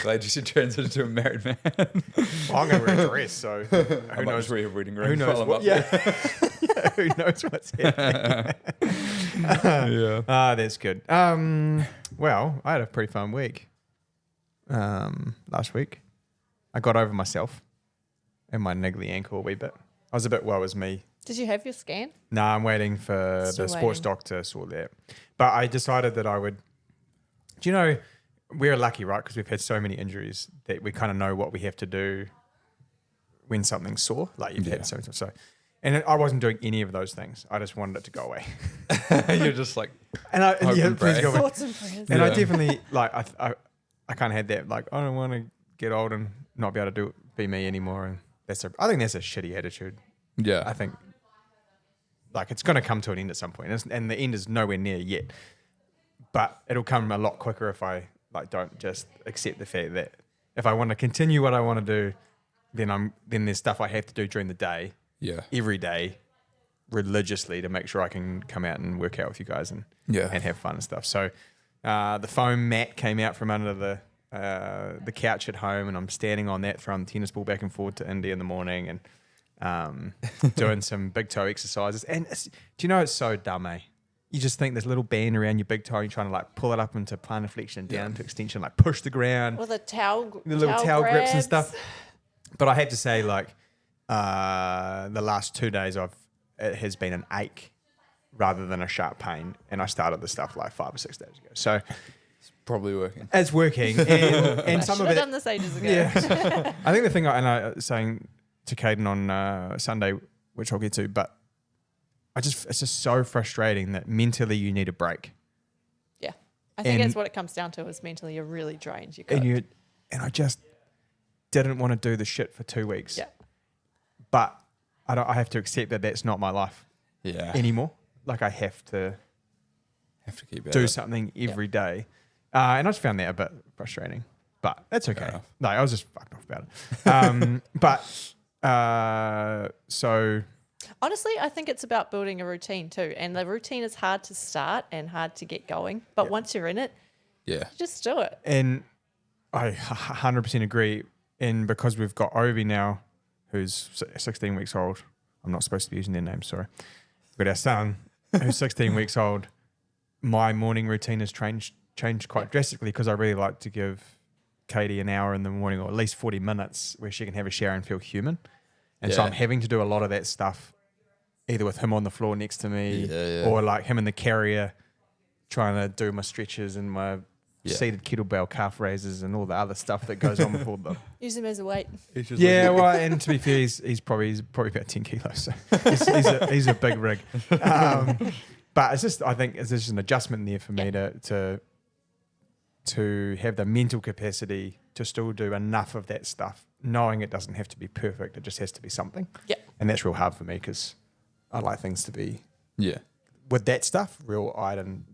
Speaker 2: Glad you said transition to a married man.
Speaker 1: Well, I'm going to wear a dress, so who knows?
Speaker 2: Where you're wedding ring
Speaker 1: Who knows
Speaker 2: while I'm
Speaker 1: what?
Speaker 2: up
Speaker 1: Yeah. Yeah, who knows what's happening?
Speaker 2: there. Yeah.
Speaker 1: That's good. Well, I had a pretty fun week. Last week, I got over myself and my niggly ankle a wee bit. I was a bit woe is me.
Speaker 3: Did you have your scan?
Speaker 1: No, I'm waiting for
Speaker 3: Still
Speaker 1: the sports
Speaker 3: waiting.
Speaker 1: doctor to sort that. But I decided that I would. Do you know, we're lucky, right? Because we've had so many injuries that we kind of know what we have to do when something's sore. Like you've had so. And I wasn't doing any of those things. I just wanted it to go away.
Speaker 2: You're just like,
Speaker 1: And I
Speaker 2: Hope and
Speaker 1: please
Speaker 2: pray.
Speaker 1: go away.
Speaker 3: Thoughts and prayers.
Speaker 1: And I
Speaker 2: Yeah.
Speaker 1: definitely I kind of had that I don't want to get old and not be able to be me anymore. And I think that's a shitty attitude.
Speaker 2: yeah,
Speaker 1: I think it's going to come to an end at some point, and the end is nowhere near yet. But it'll come a lot quicker if I don't just accept the fact that if I want to continue what I want to do, then there's stuff I have to do during the day,
Speaker 2: yeah,
Speaker 1: every day, religiously to make sure I can come out and work out with you guys and have fun and stuff. So the foam mat came out from under the couch at home, and I'm standing on that, throwing the tennis ball back and forth to Indy in the morning, and doing some big toe exercises. And do you know, it's so dumb, eh? You just think this little band around your big toe, and you're trying to pull it up into plantar flexion, down into extension, push the ground,
Speaker 3: With a towel,
Speaker 1: the little towel grips and
Speaker 3: grabs.
Speaker 1: stuff. But I have to say, the last 2 days it has been an ache rather than a sharp pain. And I started the stuff 5 or 6 days ago. So
Speaker 2: probably working.
Speaker 1: it's working. And
Speaker 3: I
Speaker 1: some
Speaker 3: should
Speaker 1: of
Speaker 3: have
Speaker 1: it,
Speaker 3: done this ages ago.
Speaker 1: yeah. I think the thing I was saying to Caden on Sunday, which I'll get to, but it's just so frustrating that mentally you need a break.
Speaker 3: Yeah. I think
Speaker 1: And-
Speaker 3: that's what it comes down to is mentally you're really drained. You got
Speaker 1: And I just didn't want to do the shit for 2 weeks.
Speaker 3: yeah.
Speaker 1: But I have to accept that that's not my life
Speaker 2: Yeah,
Speaker 1: anymore. I have to
Speaker 2: have to keep at
Speaker 1: do
Speaker 2: it.
Speaker 1: something every day. And I just found that a bit frustrating. But that's okay.
Speaker 2: enough.
Speaker 1: No, I was just fucked off about it. So
Speaker 3: Honestly, I think it's about building a routine too. And the routine is hard to start and hard to get going. But once you're in it,
Speaker 2: Yeah,
Speaker 3: just do it.
Speaker 1: And I 100% agree. And because we've got Obi now, who's 16 weeks old, I'm not supposed to be using their name, sorry. But our son, who's 16 weeks old, my morning routine has changed quite drastically because I really like to give Katie an hour in the morning, or at least 40 minutes, where she can have a shower and feel human. And so
Speaker 2: Yeah.
Speaker 1: I'm having to do a lot of that stuff, either with him on the floor next to me,
Speaker 2: Yeah.
Speaker 1: or him in the carrier, trying to do my stretches and my seated kettlebell calf raises and all the other stuff that goes on with all the.
Speaker 3: Use them as a weight.
Speaker 1: Yeah, well, and to be fair, he's probably about 10 kilos, so he's a big rig. But I think it's just an adjustment there for me to have the mental capacity to still do enough of that stuff, knowing it doesn't have to be perfect. It just has to be something.
Speaker 3: Yeah.
Speaker 1: And that's real hard for me because I like things to be,
Speaker 2: yeah,
Speaker 1: with that stuff, real I'd and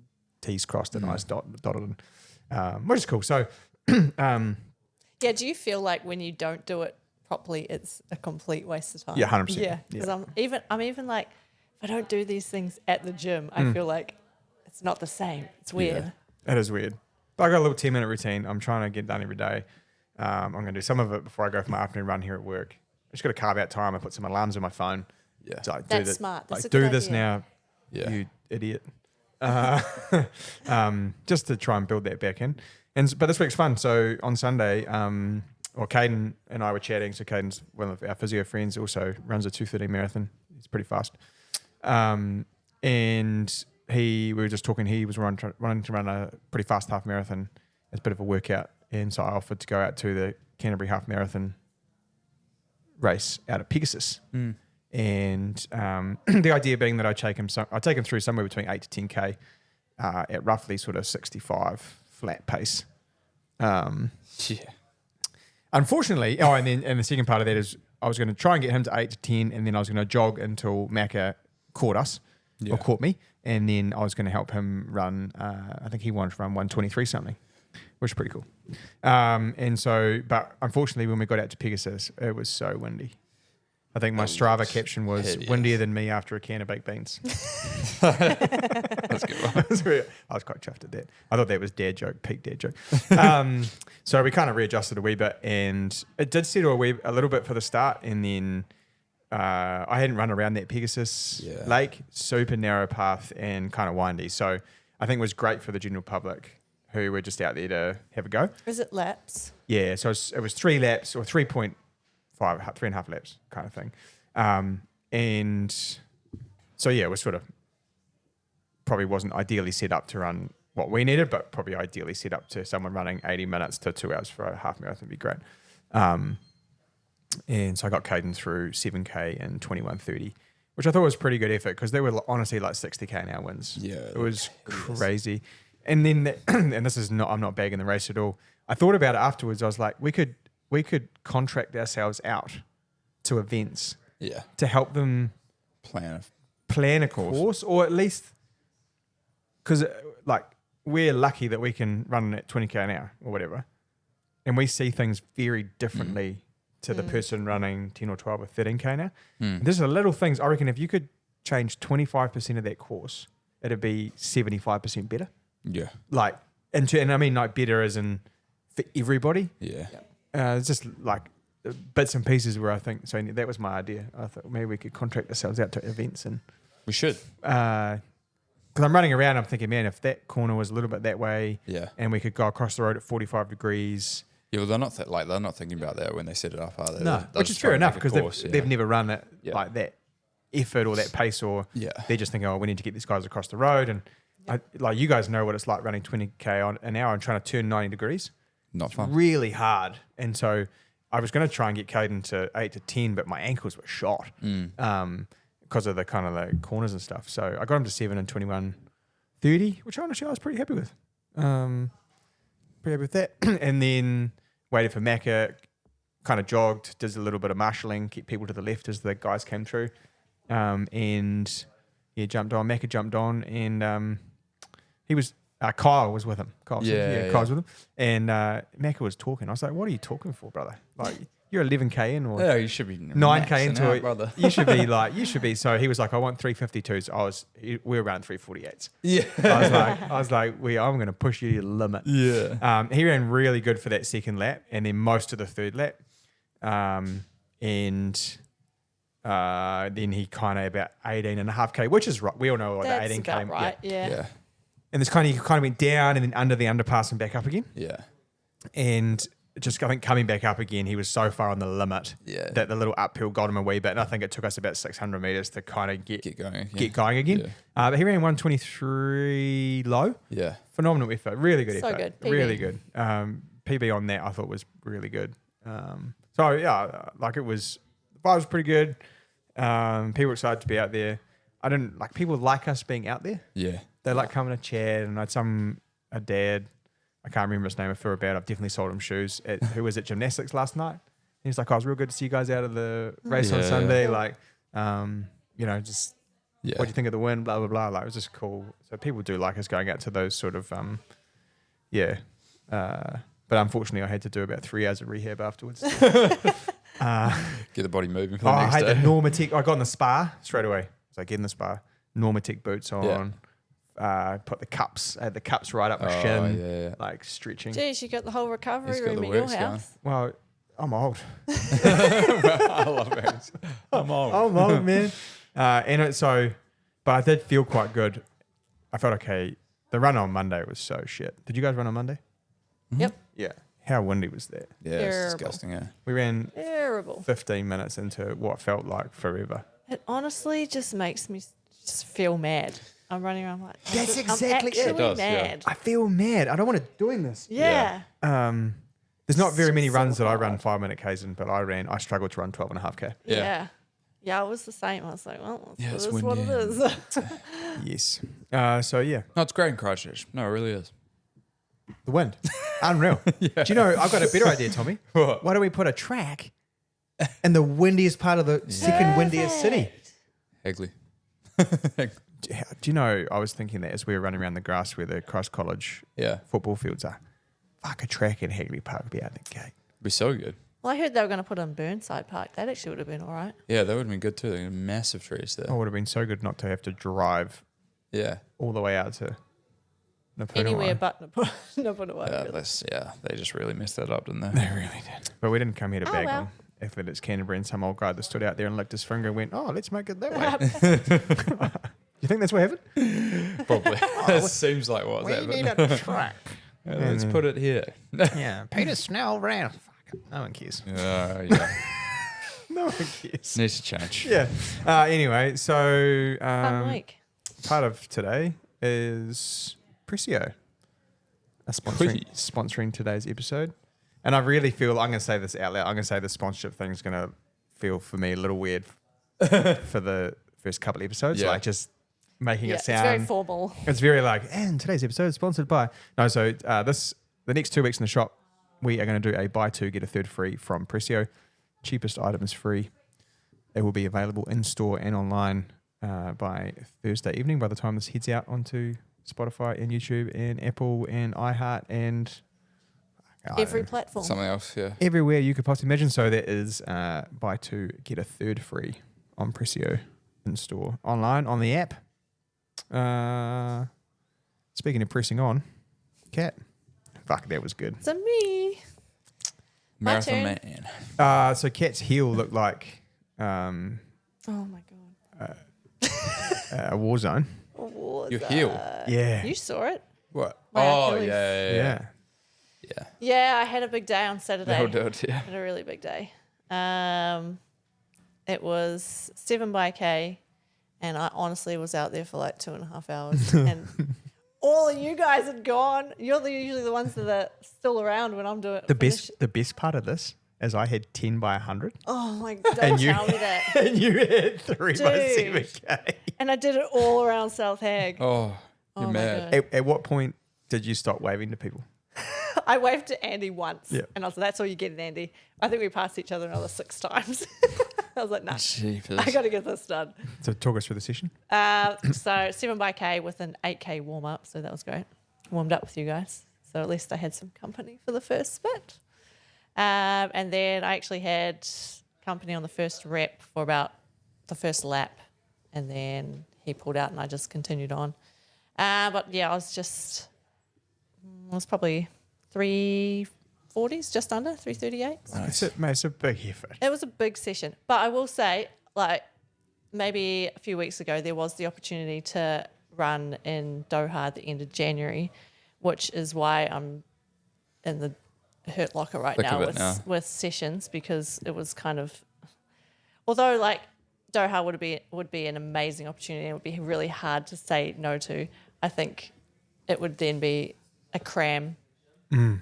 Speaker 1: T's crossed and I's dotted, which is cool. So,
Speaker 3: Yeah. Do you feel like when you don't do it properly, it's a complete waste of time?
Speaker 1: Yeah, 100%.
Speaker 3: Yeah. Because
Speaker 1: Yeah.
Speaker 3: I'm even like, if I don't do these things at the gym, I feel like it's not the same. It's weird.
Speaker 1: It is weird. But I got a little 10-minute routine. I'm trying to get done every day. I'm going to do some of it before I go for my afternoon run here at work. I just got to carve out time. I put some alarms on my phone.
Speaker 2: yeah,
Speaker 1: So
Speaker 3: That's smart. That's a
Speaker 1: do
Speaker 3: good
Speaker 1: this
Speaker 3: idea.
Speaker 1: now,
Speaker 2: yeah.
Speaker 1: you idiot. Just to try and build that back in. But this week's fun. So on Sunday, Caden and I were chatting. So Caden's one of our physio friends, also runs a 2:30 marathon. He's pretty fast. And we were just talking. He was running to run a pretty fast half marathon as a bit of a workout. And so I offered to go out to the Canterbury half marathon race out at Pegasus. And the idea being that I take him through somewhere between 8 to 10K at roughly sort of 65 flat pace.
Speaker 2: Yeah.
Speaker 1: Unfortunately, and the second part of that is I was going to try and get him to 8 to 10, and then I was going to jog until Macca caught us
Speaker 2: Yeah.
Speaker 1: or caught me, and then I was going to help him run. I think he wanted to run 123 something, which is pretty cool. But unfortunately, when we got out to Pegasus, it was so windy. I think my Strava caption was
Speaker 2: hideous.
Speaker 1: windier than me after a can of baked beans.
Speaker 2: That's good one.
Speaker 1: I was quite chuffed at that. I thought that was peak dad joke. So we kind of readjusted a wee bit, and it did settle a little bit for the start, and then I hadn't run around that Pegasus lake, super narrow path and kind of windy. So I think it was great for the general public who were just out there to have a go.
Speaker 3: Is it laps?
Speaker 1: Yeah, so it was 3 laps or 3.5, 3.5 laps kind of thing. And so, yeah, it was sort of probably wasn't ideally set up to run what we needed, but probably ideally set up to someone running 80 minutes to 2 hours for a half marathon would be great. And so I got Caden through 7K and 21:30, which I thought was pretty good effort because they were honestly like 60k an hour wins.
Speaker 2: Yeah,
Speaker 1: It was crazy. And then, and this is not, I'm not bagging the race at all. I thought about it afterwards. I was like, we could contract ourselves out to events
Speaker 2: Yeah.
Speaker 1: to help them plan a course, or at least because like we're lucky that we can run at 20k an hour or whatever, and we see things very differently to the person running 10 or 12 or 13k an hour. There's a little things. I reckon if you could change 25% of that course, it'd be 75% better.
Speaker 2: Yeah.
Speaker 1: Like, and I mean like better as in for everybody.
Speaker 2: Yeah.
Speaker 1: It's just like bits and pieces where I think, so that was my idea. I thought maybe we could contract ourselves out to events and
Speaker 2: We should.
Speaker 1: because I'm running around, I'm thinking, man, if that corner was a little bit that way,
Speaker 2: Yeah.
Speaker 1: and we could go across the road at 45 degrees.
Speaker 2: Yeah, well, they're not they're not thinking about that when they set it up, are they?
Speaker 1: No,
Speaker 2: They're
Speaker 1: which is
Speaker 2: just
Speaker 1: fair
Speaker 2: trying to
Speaker 1: enough
Speaker 2: make a
Speaker 1: because
Speaker 2: course,
Speaker 1: they've never run it
Speaker 2: Yeah.
Speaker 1: like that effort or that pace, or
Speaker 2: Yeah.
Speaker 1: they're just thinking, oh, we need to get these guys across the road. And like you guys know what it's like running 20k on an hour and trying to turn 90 degrees.
Speaker 2: Not fun.
Speaker 1: Really hard. And so I was going to try and get Caden to 8 to 10, but my ankles were shot because of the kind of the corners and stuff. So I got him to 7 and 21:30, which honestly I was pretty happy with. Pretty happy with that. And then waited for Macca, kind of jogged, did a little bit of marshalling, kept people to the left as the guys came through. And yeah, jumped on. Macca jumped on, and he was Kyle was with him. Kyle was with him, and Macca was talking. I was like, "What are you talking for, brother? Like, you're 11k in, or
Speaker 2: Yeah, you should be
Speaker 1: 9k into
Speaker 2: maxing out,
Speaker 1: it,
Speaker 2: brother.
Speaker 1: you should be." So he was like, "I want 352s." We were around 348s.
Speaker 2: Yeah.
Speaker 1: I was like, I'm going to push you to the limit.
Speaker 2: Yeah.
Speaker 1: He ran really good for that second lap, and then most of the third lap, and then he kind of about 18.5k, which is right. We all know what
Speaker 3: That's
Speaker 1: the 18k,
Speaker 3: about right. Yeah.
Speaker 2: Yeah.
Speaker 1: And this he kind of went down and then under the underpass and back up again.
Speaker 2: Yeah.
Speaker 1: And just I think coming back up again, he was so far on the limit that the little uphill got him a wee bit. And I think it took us about 600 meters to kind of get going again.
Speaker 2: Yeah.
Speaker 1: But he ran 123 low.
Speaker 2: Yeah.
Speaker 1: Phenomenal effort. Really good
Speaker 3: So
Speaker 1: effort.
Speaker 3: good. PB.
Speaker 1: Really good. PB on that I thought was really good. So yeah, like it was, the vibe was pretty good. People were excited to be out there. People like us being out there.
Speaker 2: Yeah.
Speaker 1: They like coming to chat, and I had a dad, I can't remember his name, I feel bad. I've definitely sold him shoes, who was at gymnastics last night. He was like, "Oh, it was real good to see you guys out of the race on Sunday. Like, just what do you think of the win? Blah, blah, blah." Like, it was just cool. So people do like us going out to those sort of, but unfortunately I had to do about 3 hours of rehab afterwards.
Speaker 2: Get the body moving for the
Speaker 1: I
Speaker 2: next
Speaker 1: had
Speaker 2: day.
Speaker 1: the Normatec. I got in the spa straight away. So I get in the spa, Normatec boots on.
Speaker 2: Yeah.
Speaker 1: Put I had the cups right up my
Speaker 2: Oh,
Speaker 1: shin,
Speaker 2: yeah.
Speaker 1: like stretching.
Speaker 3: Geez, you got the whole recovery
Speaker 2: He's got
Speaker 3: room
Speaker 2: the
Speaker 3: at your
Speaker 2: works going.
Speaker 3: house.
Speaker 1: Well, I'm old.
Speaker 2: I love it. I'm old.
Speaker 1: I'm old, man. But I did feel quite good. I felt okay. The run on Monday was so shit. Did you guys run on Monday?
Speaker 3: Yep.
Speaker 1: Yeah. How windy was that?
Speaker 2: Yeah, it's
Speaker 3: Terrible.
Speaker 2: disgusting, yeah.
Speaker 1: We ran
Speaker 3: Terrible.
Speaker 1: 15 minutes into what felt like forever.
Speaker 3: It honestly just makes me just feel mad. I'm running around like
Speaker 1: That's
Speaker 3: I'm
Speaker 1: exactly it.
Speaker 3: actually
Speaker 2: It does, yeah.
Speaker 3: mad.
Speaker 1: I feel mad. I don't want to doing this.
Speaker 3: Yeah.
Speaker 1: There's not very many
Speaker 3: So
Speaker 1: runs that I run
Speaker 3: hard.
Speaker 1: 5-minute Ks in, but I struggled to run 12.5k.
Speaker 3: Yeah. Yeah, I was the same. I was like, well,
Speaker 2: Yeah,
Speaker 3: this
Speaker 2: it's
Speaker 3: is what it
Speaker 2: windy.
Speaker 3: is.
Speaker 1: Yes. So yeah,
Speaker 2: No, it's great in Christchurch. No, it really is.
Speaker 1: the wind. Unreal. Do you know, I've got a better idea, Tommy.
Speaker 2: What?
Speaker 1: Why don't we put a track in the windiest part of the second windiest city?
Speaker 2: Hagley.
Speaker 1: Do you know, I was thinking that as we were running around the grass where the Christ College
Speaker 2: Yeah.
Speaker 1: football fields are. Fuck, a track in Hagley Park would be out the gate.
Speaker 2: Be so good.
Speaker 3: Well, I heard they were going to put on Burnside Park. That actually would have been all right.
Speaker 2: Yeah, that would have been good too. They're massive trees there.
Speaker 1: Oh, it would have been so good not to have to drive
Speaker 2: Yeah.
Speaker 1: all the way out to Napunawai.
Speaker 3: Anywhere but Napunawai.
Speaker 2: Yeah,
Speaker 3: really.
Speaker 2: they just really messed that up, didn't they?
Speaker 1: They really did. But we didn't come here to
Speaker 3: Oh,
Speaker 1: bag
Speaker 3: well.
Speaker 1: on Athletics Canterbury and some old guy that stood out there and licked his finger and went, "Oh, let's make it that way." You think that's what happened?
Speaker 2: Probably. It seems like what's
Speaker 1: We
Speaker 2: happening.
Speaker 1: need a track.
Speaker 2: Yeah, let's put it here.
Speaker 1: Yeah, Peter Snell ran. Fuck it. No one cares.
Speaker 2: Yeah.
Speaker 1: No one cares.
Speaker 2: Needs to change.
Speaker 1: Yeah. Anyway, so
Speaker 3: Fun week.
Speaker 1: part of today is Presio sponsoring today's episode. And I really feel, I'm going to say this out loud, I'm going to say the sponsorship thing is going to feel for me a little weird for the first couple of episodes,
Speaker 2: Yeah.
Speaker 1: like just making it
Speaker 3: It's very
Speaker 1: sound.
Speaker 3: formal.
Speaker 1: It's very like, and today's episode is sponsored by. No, so the next 2 weeks in the shop, we are going to do a buy two, get a third free from Precio. Cheapest item is free. It will be available in store and online by Thursday evening by the time this heads out onto Spotify and YouTube and Apple and iHeart and
Speaker 3: Every platform.
Speaker 2: Something else, yeah.
Speaker 1: everywhere you could possibly imagine. So there is buy two, get a third free on Precio in store, online, on the app. Speaking of pressing on, Kat. Fuck, that was good.
Speaker 3: So me.
Speaker 2: Marathon
Speaker 3: turn.
Speaker 2: Man.
Speaker 1: So Kat's heel looked like
Speaker 3: Oh my god.
Speaker 1: a war zone.
Speaker 3: What
Speaker 2: Your
Speaker 3: was
Speaker 2: heel?
Speaker 3: that?
Speaker 1: Yeah.
Speaker 3: You saw it?
Speaker 2: What?
Speaker 3: My
Speaker 2: Oh,
Speaker 3: Achilles.
Speaker 2: yeah.
Speaker 3: Yeah, I had a big day on Saturday.
Speaker 2: That'll do it, yeah.
Speaker 3: Had a really big day. It was 7x, and I honestly was out there for like 2.5 hours. And all of you guys had gone. You're usually the ones that are still around when I'm doing
Speaker 1: The best part of this is I had 10 by 100
Speaker 3: Oh my god! Don't tell me that.
Speaker 1: and you had 3 by
Speaker 3: Dude.
Speaker 1: 7K.
Speaker 3: And I did it all around South Hague.
Speaker 2: Oh, you're
Speaker 3: my
Speaker 2: mad.
Speaker 3: God.
Speaker 1: At what point did you stop waving to people?
Speaker 3: I waved to Andy once,
Speaker 1: Yeah.
Speaker 3: and I was like, "That's all you get, Andy." I think we passed each other another 6 times. I was like, "Nah,
Speaker 2: Jeepers.
Speaker 3: I got to get this done."
Speaker 1: So talk us through the session.
Speaker 3: So 7x with an 8K warm up, so that was great. Warmed up with you guys, so at least I had some company for the first bit. And then I actually had company on the first rep for about the first lap, and then he pulled out, and I just continued on. But yeah, I was probably 340s, just under 338.
Speaker 1: It's a big effort.
Speaker 3: It was a big session, but I will say, like, maybe a few weeks ago, there was the opportunity to run in Doha at the end of January, which is why I'm in the hurt locker right
Speaker 2: Thick
Speaker 3: now
Speaker 2: of it now.
Speaker 3: with sessions, because it was kind of, although like Doha would be an amazing opportunity, it would be really hard to say no to. I think it would then be a cram to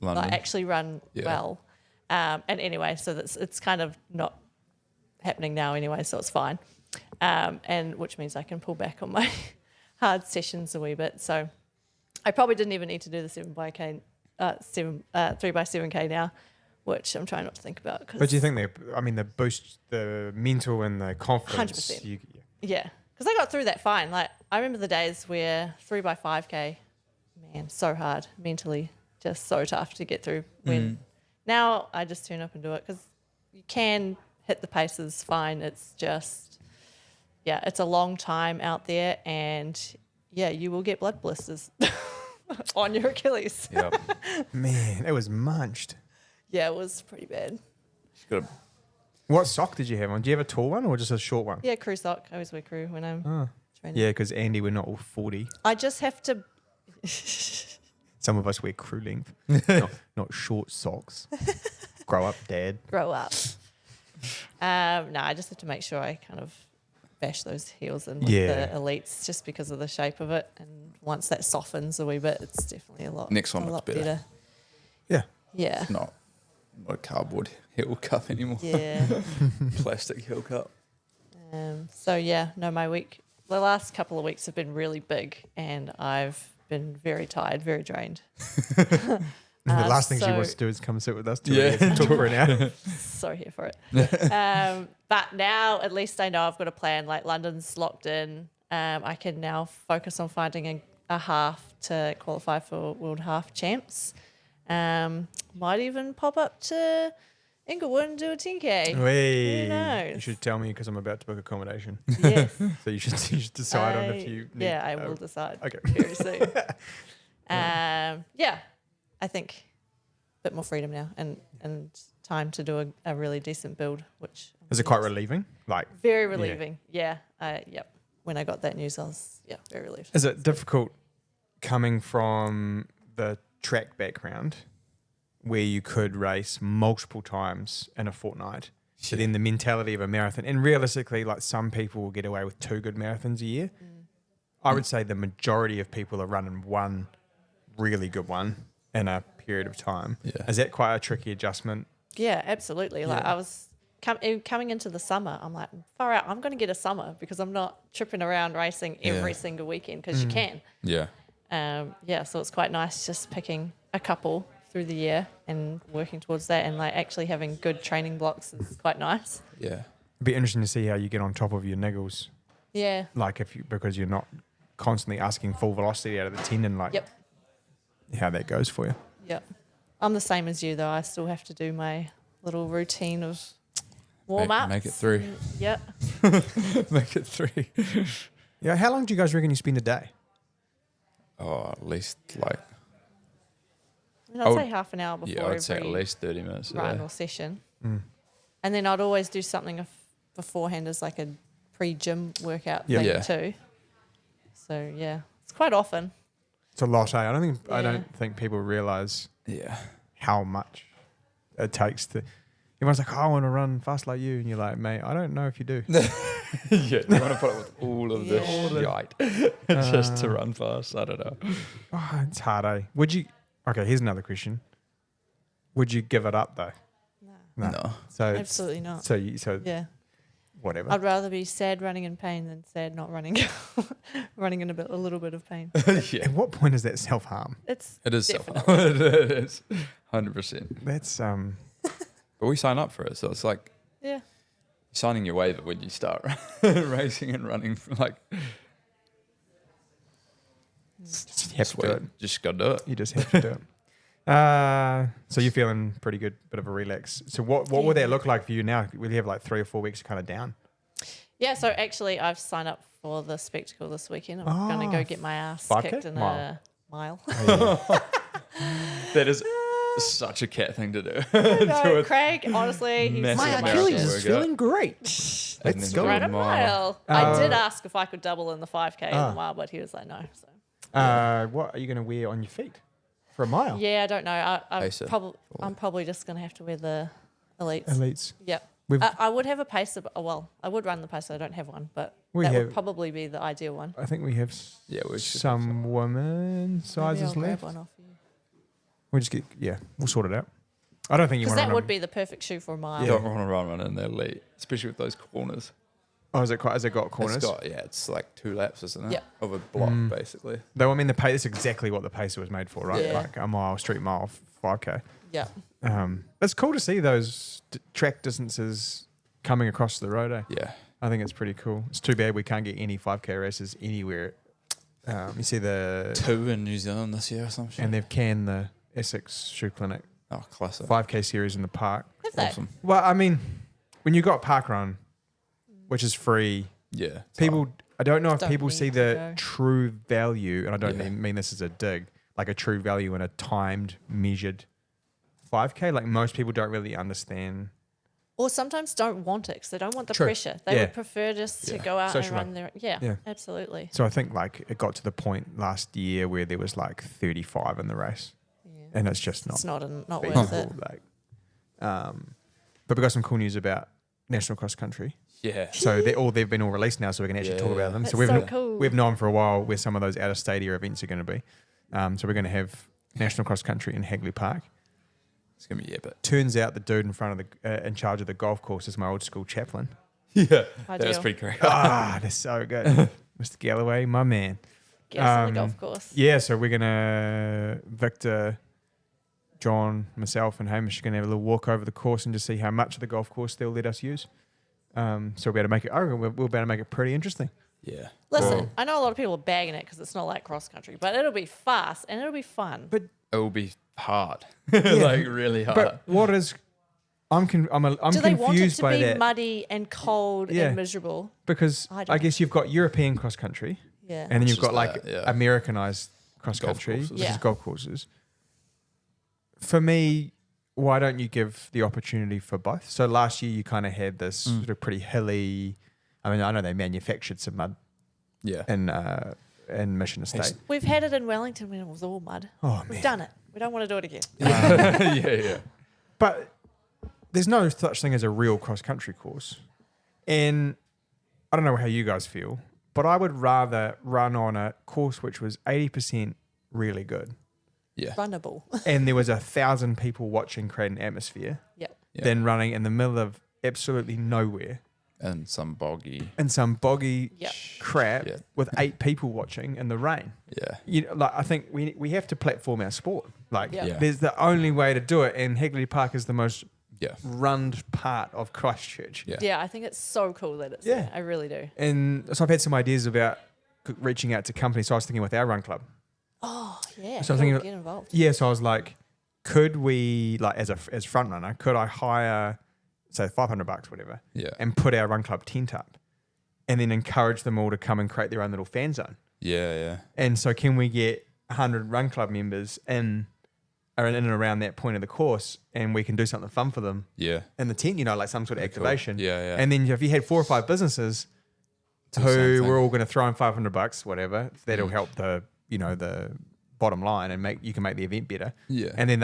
Speaker 2: London.
Speaker 3: like actually run
Speaker 2: Yeah.
Speaker 3: well. And anyway, so it's kind of not happening now anyway, so it's fine. And which means I can pull back on my hard sessions a wee bit. So I probably didn't even need to do the 3x7K now, which I'm trying not to think about.
Speaker 1: But do you think the boost, the mental and the confidence?
Speaker 3: 100%. Yeah, because I got through that fine. Like, I remember the days where 3x5K, man, so hard mentally, just so tough to get through. When now I just turn up and do it, because you can hit the paces fine. It's just, yeah, it's a long time out there, and yeah, you will get blood blisters on your Achilles.
Speaker 2: Yep.
Speaker 1: Man, it was munched.
Speaker 3: Yeah, it was pretty bad.
Speaker 2: She's got a
Speaker 1: What sock did you have on? Do you have a tall one or just a short one?
Speaker 3: Yeah, crew sock. I always wear crew when I'm training.
Speaker 1: Yeah, because Andy, we're not all 40.
Speaker 3: I just have to.
Speaker 1: Some of us wear crew length, not short socks. Grow up, Dad.
Speaker 3: Grow up. No, I just have to make sure I kind of bash those heels in with
Speaker 1: Yeah.
Speaker 3: the elites, just because of the shape of it. And once that softens a wee bit, it's definitely a lot.
Speaker 2: Next one
Speaker 3: a
Speaker 2: looks
Speaker 3: lot
Speaker 2: better.
Speaker 1: Yeah.
Speaker 3: Yeah.
Speaker 2: not a cardboard heel cup anymore.
Speaker 3: Yeah.
Speaker 2: Plastic heel cup.
Speaker 3: So yeah, no, my week. The last couple of weeks have been really big, and I've been very tired, very drained.
Speaker 1: The last thing she
Speaker 3: so-
Speaker 1: wants to do is come sit with us
Speaker 2: Yeah.
Speaker 1: and talk for an hour.
Speaker 3: So here for it. But now at least I know I've got a plan. Like, London's locked in. I can now focus on finding a half to qualify for World Half Champs. Might even pop up to Inglewood and do a 10K.
Speaker 1: Wait,
Speaker 3: Who knows?
Speaker 1: you should tell me because I'm about to book accommodation.
Speaker 3: Yes.
Speaker 1: So you should decide on if you need.
Speaker 3: Yeah, I will decide
Speaker 1: okay.
Speaker 3: very soon. Yeah, I think a bit more freedom now and time to do a really decent build, which
Speaker 1: Is it quite relieving? Like,
Speaker 3: very relieving. Yeah. Yep. When I got that news, I was very relieved.
Speaker 1: is it difficult coming from the track background where you could race multiple times in a fortnight? So then the mentality of a marathon, and realistically, like, some people will get away with 2 good marathons a year. I would say the majority of people are running one really good one in a period of time.
Speaker 2: Yeah.
Speaker 1: Is that quite a tricky adjustment?
Speaker 3: Yeah, absolutely. Like,
Speaker 1: Yeah.
Speaker 3: I was coming into the summer, I'm like, far out, I'm going to get a summer because I'm not tripping around racing every single weekend because you can.
Speaker 2: Yeah.
Speaker 3: So it's quite nice just picking a couple through the year and working towards that, and like actually having good training blocks is quite nice.
Speaker 2: Yeah.
Speaker 1: It'd be interesting to see how you get on top of your niggles.
Speaker 3: Yeah.
Speaker 1: Like because you're not constantly asking full velocity out of the tendon, like
Speaker 3: Yep.
Speaker 1: how that goes for you.
Speaker 3: Yep. I'm the same as you though. I still have to do my little routine of warm ups.
Speaker 2: Make it through.
Speaker 3: Yep.
Speaker 2: Make it 3.
Speaker 1: Yeah. How long do you guys reckon you spend a day?
Speaker 2: Oh, at least like,
Speaker 3: I'd say half an hour before
Speaker 2: yeah, I'd say at
Speaker 3: every
Speaker 2: least 30 minutes a
Speaker 3: run
Speaker 2: day.
Speaker 3: or session.
Speaker 1: Mm.
Speaker 3: And then I'd always do something beforehand as like a pre-gym workout
Speaker 1: Yeah.
Speaker 3: thing
Speaker 2: Yeah.
Speaker 3: too. So yeah, it's quite often.
Speaker 1: It's a lot. I don't
Speaker 3: Yeah.
Speaker 1: think people realize
Speaker 2: Yeah.
Speaker 1: how much it takes to. Everyone's like, oh, I want to run fast like you, and you're like, mate, I don't know if you do.
Speaker 2: Yeah, you want to put up with all of this
Speaker 3: Yeah.
Speaker 2: shite just to run fast. I don't know.
Speaker 1: Oh, it's hard, eh? Would you? Okay, here's another question. Would you give it up though?
Speaker 2: No.
Speaker 1: So
Speaker 3: Absolutely not.
Speaker 1: So
Speaker 3: Yeah.
Speaker 1: whatever.
Speaker 3: I'd rather be sad running in pain than sad not running, running in a little bit of pain.
Speaker 2: Yeah.
Speaker 1: At what point is that self harm?
Speaker 3: It's
Speaker 2: It is
Speaker 3: definitely.
Speaker 2: it is 100%.
Speaker 1: That's
Speaker 2: But we sign up for it, so it's like
Speaker 3: Yeah.
Speaker 2: signing your waiver when you start racing and running. Like,
Speaker 1: just have to do it.
Speaker 2: Just got to do it.
Speaker 1: You just have to do it. So you're feeling pretty good, bit of a relax. So what would that look like for you now? Will you have like 3 or 4 weeks kind of down?
Speaker 3: Yeah, so actually I've signed up for the spectacle this weekend. I'm going to go get my ass
Speaker 1: 5K?
Speaker 3: kicked in
Speaker 1: Mile.
Speaker 3: a mile.
Speaker 2: That is such a cat thing to do.
Speaker 3: No, Craig, honestly, he's
Speaker 2: Massive
Speaker 1: My
Speaker 2: American
Speaker 1: Achilles
Speaker 2: workout.
Speaker 1: is feeling great.
Speaker 2: And
Speaker 1: Let's
Speaker 2: then
Speaker 1: go.
Speaker 3: run a mile. I did
Speaker 1: Uh,
Speaker 3: ask if I could double in the 5K and the mile, but he was like, no. So.
Speaker 1: What are you going to wear on your feet for a mile?
Speaker 3: Yeah, I don't know.
Speaker 2: Pacer.
Speaker 3: I'm probably just going to have to wear the elites.
Speaker 1: Elites.
Speaker 3: Yep.
Speaker 1: We've-
Speaker 3: I would have a pacer. I would run the pacer. I don't have one, but
Speaker 1: We
Speaker 3: that
Speaker 1: have-
Speaker 3: would probably be the ideal one.
Speaker 1: I think we have
Speaker 2: Yeah, we should
Speaker 1: some women
Speaker 3: Maybe
Speaker 1: sizes
Speaker 3: I'll grab
Speaker 1: left.
Speaker 3: one off you.
Speaker 1: We'll just we'll sort it out. I don't think you
Speaker 3: Because
Speaker 1: want to
Speaker 3: that would be the perfect shoe for a mile.
Speaker 2: You don't want to run one in the elite, especially with those corners.
Speaker 1: Oh, has it got corners?
Speaker 2: It's like 2 laps, isn't it?
Speaker 3: Yep.
Speaker 2: Of a block, basically.
Speaker 1: Though I mean, the pace is exactly what the pacer was made for, right?
Speaker 3: Yeah.
Speaker 1: Like a mile, street mile, 5K.
Speaker 3: Yeah.
Speaker 1: It's cool to see those track distances coming across the road. Eh?
Speaker 2: Yeah.
Speaker 1: I think it's pretty cool. It's too bad we can't get any 5K races anywhere. You see
Speaker 2: 2 in New Zealand this year or something.
Speaker 1: and they've canned the Asics Shoe Clinic
Speaker 2: Oh, classic.
Speaker 1: 5K series in the park.
Speaker 3: Have they?
Speaker 2: Awesome.
Speaker 1: Well, I mean, when you got Park Run, which is free,
Speaker 2: Yeah. it's
Speaker 1: people,
Speaker 2: hard.
Speaker 1: I don't know if
Speaker 3: Don't
Speaker 1: people
Speaker 3: need
Speaker 1: see
Speaker 3: to
Speaker 1: the
Speaker 3: go.
Speaker 1: true value, and I don't
Speaker 2: Yeah.
Speaker 1: mean this as a dig, like a true value in a timed, measured 5K. Like most people don't really understand.
Speaker 3: Or sometimes don't want it because they don't want the
Speaker 1: True.
Speaker 3: pressure. They
Speaker 1: Yeah.
Speaker 3: would prefer just to
Speaker 2: Yeah.
Speaker 3: go out
Speaker 1: Social
Speaker 3: and run
Speaker 1: run.
Speaker 3: their. Yeah,
Speaker 1: Yeah.
Speaker 3: absolutely.
Speaker 1: So I think like it got to the point last year where there was like 35 in the race,
Speaker 3: Yeah.
Speaker 1: and it's just not
Speaker 3: It's not worth
Speaker 1: feasible.
Speaker 3: it.
Speaker 1: Like, but we got some cool news about National Cross Country.
Speaker 2: Yeah.
Speaker 1: So they've been all released now, so we can actually talk
Speaker 2: Yeah.
Speaker 1: about them.
Speaker 3: That's
Speaker 1: so we've
Speaker 3: so cool.
Speaker 1: we've known for a while where some of those out of stadia events are going to be. So we're going to have National Cross Country in Hagley Park.
Speaker 2: It's going to be epic.
Speaker 1: Turns out the dude in front of the in charge of the golf course is my old school chaplain.
Speaker 2: Yeah. That
Speaker 3: Ideal.
Speaker 2: was pretty great.
Speaker 1: Ah, that's so good, Mr. Galloway, my man.
Speaker 3: Get us on the
Speaker 1: Um,
Speaker 3: golf course.
Speaker 1: Yeah, so we're gonna Victor, John, myself, and Hamish are gonna have a little walk over the course and just see how much of the golf course they'll let us use. So we'll be able to make it. Oh, we'll be able to make it pretty interesting.
Speaker 2: Yeah.
Speaker 3: Listen,
Speaker 2: Well,
Speaker 3: I know a lot of people are bagging it because it's not like cross country, but it'll be fast and it'll be fun.
Speaker 1: But
Speaker 2: it will be hard. Like, really hard.
Speaker 1: but what is? I'm
Speaker 3: Do they want it
Speaker 1: confused
Speaker 3: to
Speaker 1: by
Speaker 3: be
Speaker 1: that
Speaker 3: muddy and cold
Speaker 1: Yeah.
Speaker 3: and miserable?
Speaker 1: because
Speaker 3: I
Speaker 1: I,
Speaker 3: don't
Speaker 1: guess you've got European cross country
Speaker 3: Yeah.
Speaker 1: and then
Speaker 2: Which
Speaker 1: you've
Speaker 2: is
Speaker 1: got like
Speaker 2: that, yeah.
Speaker 1: Americanized cross
Speaker 2: Golf
Speaker 1: country,
Speaker 2: courses.
Speaker 1: which
Speaker 3: Yeah.
Speaker 1: is golf courses. For me, why don't you give the opportunity for both? So last year you kind of had this sort of pretty hilly. I mean, I know they manufactured some mud
Speaker 2: yeah.
Speaker 1: in Mission Estate.
Speaker 3: We've had it in Wellington when it was all mud.
Speaker 1: Oh
Speaker 3: We've
Speaker 1: man!
Speaker 3: done it. We don't want to do it again.
Speaker 2: Yeah.
Speaker 1: But there's no such thing as a real cross country course, and I don't know how you guys feel, but I would rather run on a course which was 80% really good,
Speaker 2: Yeah.
Speaker 3: Runnable.
Speaker 1: and there was 1,000 people watching, create an atmosphere,
Speaker 3: Yep.
Speaker 2: Yeah.
Speaker 1: than running in the middle of absolutely nowhere
Speaker 2: And some boggy.
Speaker 1: in some boggy
Speaker 3: Yep.
Speaker 1: crap
Speaker 2: Yeah.
Speaker 1: with 8 people watching in the rain.
Speaker 2: Yeah.
Speaker 1: You know, like I think we have to platform our sport. Like
Speaker 3: Yeah.
Speaker 2: Yeah.
Speaker 1: there's the only way to do it, and Hagley Park is the most
Speaker 2: Yeah.
Speaker 1: run part of Christchurch.
Speaker 2: Yeah.
Speaker 3: Yeah, I think it's so cool that it's
Speaker 1: Yeah.
Speaker 3: there. I really do.
Speaker 1: And so I've had some ideas about reaching out to companies. So I was thinking with our run club.
Speaker 3: Oh, yeah.
Speaker 1: So I'm
Speaker 3: cool,
Speaker 1: thinking-
Speaker 3: get involved.
Speaker 1: Yeah, so I was like, could we, like, as front runner, could I hire, say, $500, whatever,
Speaker 2: Yeah.
Speaker 1: and put our run club tent up, and then encourage them all to come and create their own little fan zone?
Speaker 2: Yeah. Yeah.
Speaker 1: And so, can we get 100 run club members in and around that point of the course, and we can do something fun for them
Speaker 2: Yeah.
Speaker 1: in the tent? You know, like some sort of
Speaker 2: Pretty cool.
Speaker 1: activation.
Speaker 2: Yeah. Yeah.
Speaker 1: And then if you had 4 or 5 businesses
Speaker 2: Do the same
Speaker 1: who
Speaker 2: thing.
Speaker 1: were all going to throw in $500, whatever, that'll help the the bottom line and you can make the event better.
Speaker 2: Yeah.
Speaker 1: And then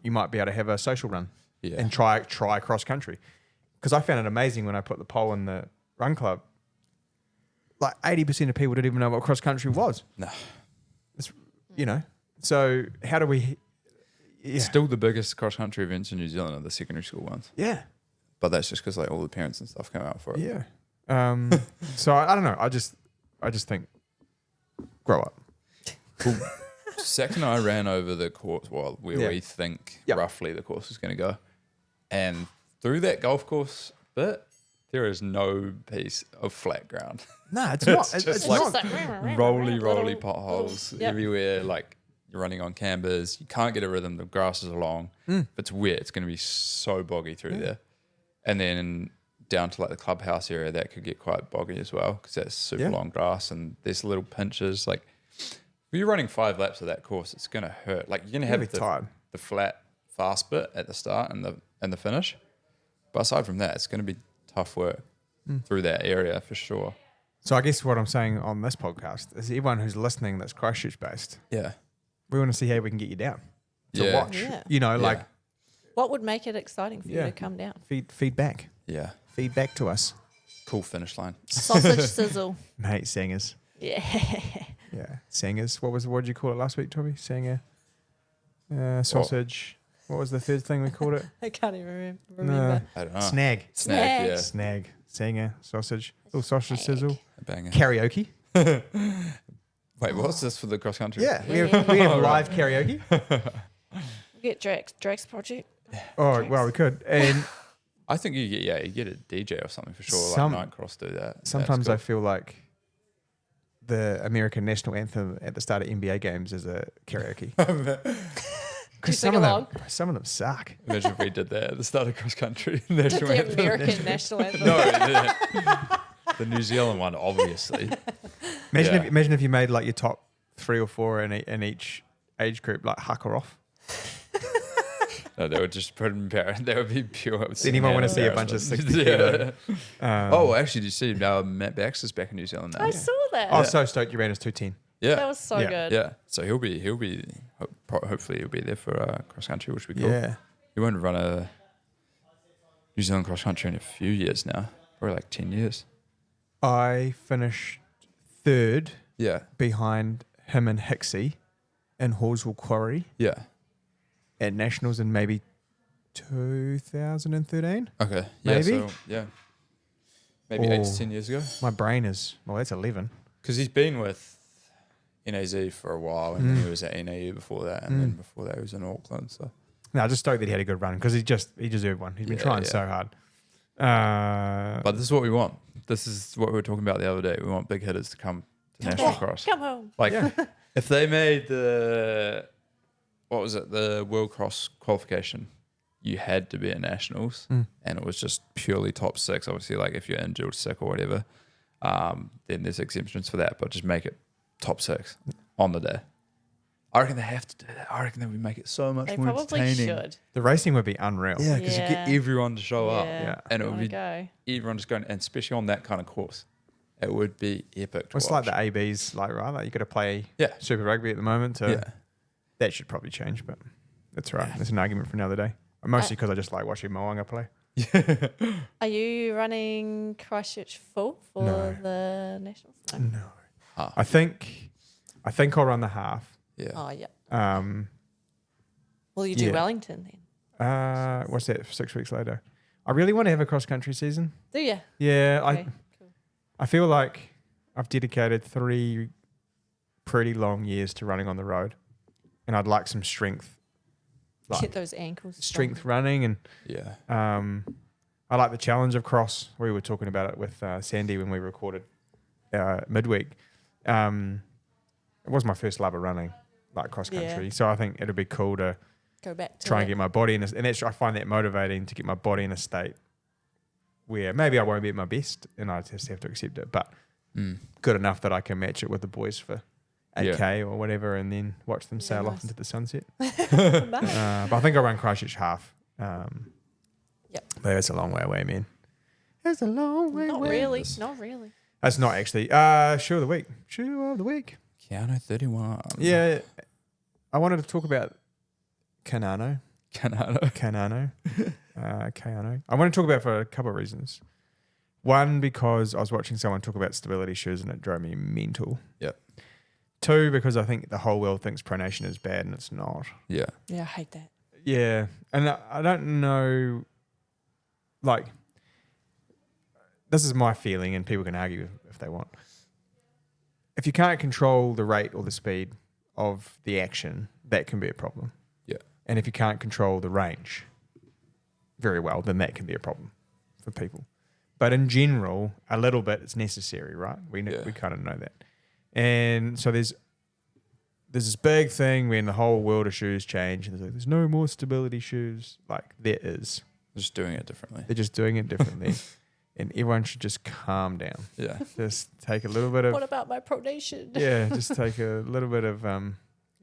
Speaker 1: you might be able to have a social run
Speaker 2: Yeah.
Speaker 1: and try cross country. Because I found it amazing when I put the poll in the run club. Like 80% of people didn't even know what cross country was.
Speaker 2: No.
Speaker 1: It's, So how do we? Yeah.
Speaker 2: Still the biggest cross country events in New Zealand are the secondary school ones,
Speaker 1: Yeah.
Speaker 2: but that's just because like all the parents and stuff come out for it.
Speaker 1: Yeah. So I don't know. I just think grow up.
Speaker 2: Cool. Sax and I ran over the course where
Speaker 1: Yeah.
Speaker 2: we think
Speaker 1: Yep.
Speaker 2: roughly the course is going to go, and through that golf course bit, there is no piece of flat ground.
Speaker 1: No, it's not.
Speaker 2: just
Speaker 1: It's
Speaker 2: like-
Speaker 1: not.
Speaker 2: rolly
Speaker 3: little-
Speaker 2: potholes
Speaker 3: Yep.
Speaker 2: everywhere. Like you're running on cambers, you can't get a rhythm. The grass is long. If it's wet, it's going to be so boggy through there. And then down to like the clubhouse area, that could get quite boggy as well because that's super
Speaker 1: Yeah.
Speaker 2: long grass and there's little pinches. Like if you're running 5 laps of that course, it's going to hurt. Like you're going to
Speaker 1: You'll
Speaker 2: have
Speaker 1: be tired.
Speaker 2: the flat fast bit at the start and the finish. But aside from that, it's going to be tough work through that area for sure.
Speaker 1: So I guess what I'm saying on this podcast is everyone who's listening that's Christchurch based,
Speaker 2: Yeah.
Speaker 1: we want to see how we can get you down to
Speaker 2: Yeah.
Speaker 1: watch.
Speaker 3: Yeah.
Speaker 1: Like
Speaker 3: What would make it exciting for you
Speaker 1: Yeah.
Speaker 3: to come down?
Speaker 1: feedback.
Speaker 2: Yeah.
Speaker 1: Feedback to us.
Speaker 2: Cool finish line.
Speaker 3: Sausage sizzle.
Speaker 1: Mate, singers.
Speaker 3: Yeah.
Speaker 1: Yeah. Singers. What did you call it last week, Toby? Singer. Sausage. What was the third thing we called it?
Speaker 3: I can't even remember.
Speaker 2: I don't know.
Speaker 1: Snag.
Speaker 2: Snag, yeah.
Speaker 1: Snag. Singer. Sausage. Little sausage sizzle.
Speaker 2: A banger.
Speaker 1: Karaoke.
Speaker 2: Wait, what's this for the cross country?
Speaker 1: Yeah. We have live karaoke.
Speaker 3: We get Drake's project.
Speaker 1: Oh, well, we could. And
Speaker 2: I think you get a DJ or something for sure.
Speaker 1: Some-
Speaker 2: Like Nightcross do that. That's
Speaker 1: sometimes
Speaker 2: cool.
Speaker 1: I feel like the American national anthem at the start of NBA games is a karaoke.
Speaker 3: Do you sing along?
Speaker 1: Some of them suck.
Speaker 2: Imagine if we did that at the start of cross country.
Speaker 3: The American national anthem.
Speaker 2: No, the New Zealand one, obviously.
Speaker 1: Imagine if you made like your top 3 or 4 in each age group, like Hucker off.
Speaker 2: No, they would just put in They would be pure.
Speaker 1: Does anyone want to see a bunch of 60 kilo?
Speaker 2: Oh, actually, did you see Matt Baxter's back in New Zealand now?
Speaker 3: I saw that.
Speaker 1: I was so stoked you ran his 210.
Speaker 2: Yeah,
Speaker 3: That was so
Speaker 1: Yeah.
Speaker 3: good.
Speaker 2: yeah. So hopefully he'll be there for cross country, which would be cool.
Speaker 1: Yeah.
Speaker 2: He won't run a New Zealand cross country in a few years now, probably like 10 years.
Speaker 1: I finished 3rd
Speaker 2: Yeah,
Speaker 1: behind him and Hixie in Horswell Quarry
Speaker 2: yeah.
Speaker 1: at Nationals in maybe 2013.
Speaker 2: Okay, yeah,
Speaker 1: Maybe?
Speaker 2: so, yeah. Maybe 8 to
Speaker 1: Oh.
Speaker 2: 10 years ago.
Speaker 1: My brain is, well, that's 11.
Speaker 2: Because he's been with NAZ for a while, and then he was at NAU before that, and then before that he was in Auckland. So
Speaker 1: No, just stoked that he had a good run because he deserved one. He's been
Speaker 2: Yeah,
Speaker 1: trying
Speaker 2: yeah.
Speaker 1: so hard.
Speaker 2: but this is what we want. This is what we were talking about the other day. We want big hitters to come to National Cross.
Speaker 3: Come home.
Speaker 2: Like,
Speaker 1: Yeah.
Speaker 2: if they made the World Cross qualification, you had to be at Nationals, and it was just purely top 6. Obviously, like if you're injured or sick or whatever, then there's exemptions for that. But just make it top 6 on the day. I reckon they have to do that. I reckon that would make it so much
Speaker 3: They
Speaker 2: more
Speaker 3: probably
Speaker 2: entertaining.
Speaker 3: should.
Speaker 1: The racing would be unreal.
Speaker 2: Yeah, because you get
Speaker 3: Yeah.
Speaker 2: everyone to show up,
Speaker 3: Yeah.
Speaker 2: and it
Speaker 3: I
Speaker 2: would
Speaker 3: wanna
Speaker 2: be
Speaker 3: go.
Speaker 2: everyone just going, and especially on that kind of course, it would be epic. To
Speaker 1: It's
Speaker 2: watch.
Speaker 1: like the ABs, like, right? Like you got to play
Speaker 2: Yeah.
Speaker 1: Super Rugby at the moment. So
Speaker 2: Yeah.
Speaker 1: that should probably change, but that's all right. That's an argument for another day. Mostly because I just like watching Moanga play.
Speaker 3: Are you running Christchurch full for
Speaker 1: No.
Speaker 3: the Nationals? No.
Speaker 1: No.
Speaker 2: Ah.
Speaker 1: I think I'll run the half.
Speaker 2: Yeah.
Speaker 3: Oh, yeah.
Speaker 1: Um,
Speaker 3: Will you do
Speaker 1: Yeah.
Speaker 3: Wellington then?
Speaker 1: what's that? 6 weeks later. I really want to have a cross country season.
Speaker 3: Do you?
Speaker 1: Yeah,
Speaker 3: Okay, cool.
Speaker 1: I feel like I've dedicated 3 pretty long years to running on the road, and I'd like some strength.
Speaker 3: Get those ankles.
Speaker 1: Strength running, and
Speaker 2: Yeah.
Speaker 1: I like the challenge of cross. We were talking about it with Sandy when we recorded midweek. It was my first love of running, like cross country.
Speaker 3: Yeah.
Speaker 1: So I think it'd be cool to
Speaker 3: Go back to
Speaker 1: try
Speaker 3: it.
Speaker 1: and get my body in, and that's, I find that motivating to get my body in a state where maybe I won't be at my best, and I just have to accept it, but good enough that I can match it with the boys for 8K or whatever, and then watch them sail off
Speaker 3: nice.
Speaker 1: into the sunset.
Speaker 3: Nice.
Speaker 1: But I think I run Christchurch half.
Speaker 3: Yep.
Speaker 1: But it's a long way away, man. It's a long way
Speaker 3: Not
Speaker 1: away.
Speaker 3: really. Not really.
Speaker 1: That's not actually. Shoe of the week. Shoe of the week.
Speaker 2: Kayano 31.
Speaker 1: Yeah. I wanted to talk about Kayano.
Speaker 2: Kayano.
Speaker 1: Kayano. I want to talk about it for a couple of reasons. One, because I was watching someone talk about stability shoes and it drove me mental.
Speaker 2: Yep.
Speaker 1: 2, because I think the whole world thinks pronation is bad and it's not.
Speaker 2: Yeah.
Speaker 3: Yeah, I hate that.
Speaker 1: Yeah. And I don't know, like, this is my feeling, and people can argue if they want. If you can't control the rate or the speed of the action, that can be a problem.
Speaker 2: Yeah.
Speaker 1: And if you can't control the range very well, then that can be a problem for people. But in general, a little bit is necessary, right? We kind of know that. And so there's this big thing when the whole world of shoes change, and there's no more stability shoes. Like, there is.
Speaker 2: Just doing it differently.
Speaker 1: They're just doing it differently. And everyone should just calm down.
Speaker 2: Yeah.
Speaker 1: Just take a little bit of...
Speaker 3: What about my pronation?
Speaker 1: Yeah, just take a little bit of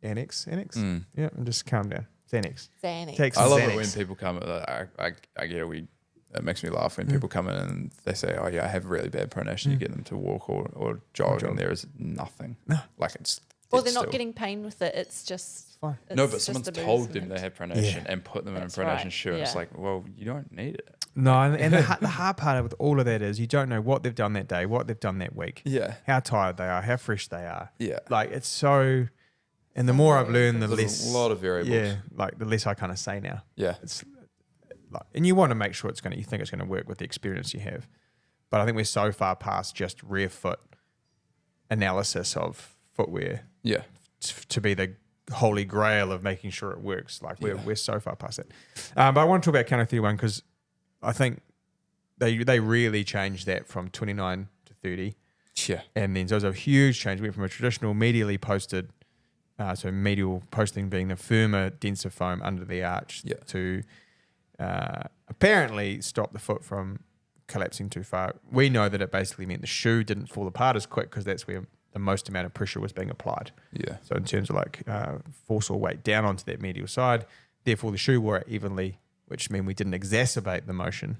Speaker 1: Annex. Yeah, and just calm down. Xanax. Take some
Speaker 2: I love
Speaker 1: Xanax.
Speaker 2: it when people come. I get it. It makes me laugh when people come in and they say, "Oh yeah, I have really bad pronation." You get them to walk or jog, and there is nothing.
Speaker 1: No.
Speaker 2: Like it's.
Speaker 3: Or
Speaker 2: dead
Speaker 3: they're not
Speaker 2: still.
Speaker 3: getting pain with it. It's just
Speaker 1: Fine.
Speaker 3: it's
Speaker 2: No, but
Speaker 3: just
Speaker 2: someone's
Speaker 3: a
Speaker 2: told them
Speaker 3: movement.
Speaker 2: they have pronation
Speaker 1: Yeah.
Speaker 2: and put them in a
Speaker 3: That's
Speaker 2: pronation
Speaker 3: right.
Speaker 2: shoe. It's
Speaker 3: Yeah.
Speaker 2: like, well, you don't need it.
Speaker 1: No, and the hard part with all of that is you don't know what they've done that day, what they've done that week,
Speaker 2: Yeah.
Speaker 1: how tired they are, how fresh they are.
Speaker 2: Yeah.
Speaker 1: Like, it's so... And the more I've learned, the
Speaker 2: There's
Speaker 1: less...
Speaker 2: a lot of variables.
Speaker 1: Yeah, like, the less I kind of say now.
Speaker 2: Yeah.
Speaker 1: It's like, and you want to make sure you think it's going to work with the experience you have. But I think we're so far past just rear foot analysis of footwear
Speaker 2: Yeah.
Speaker 1: to be the holy grail of making sure it works. Like, we're so far past it. But I want to talk about Kayano 31 because I think they really changed that from 29 to 30.
Speaker 2: Yeah.
Speaker 1: And then so it was a huge change. We went from a traditional medially posted, so medial posting being the firmer, denser foam under the arch, to apparently stop the foot from collapsing too far. We know that it basically meant the shoe didn't fall apart as quick because that's where the most amount of pressure was being applied.
Speaker 2: Yeah.
Speaker 1: So in terms of like force or weight down onto that medial side, therefore the shoe wore it evenly, which meant we didn't exacerbate the motion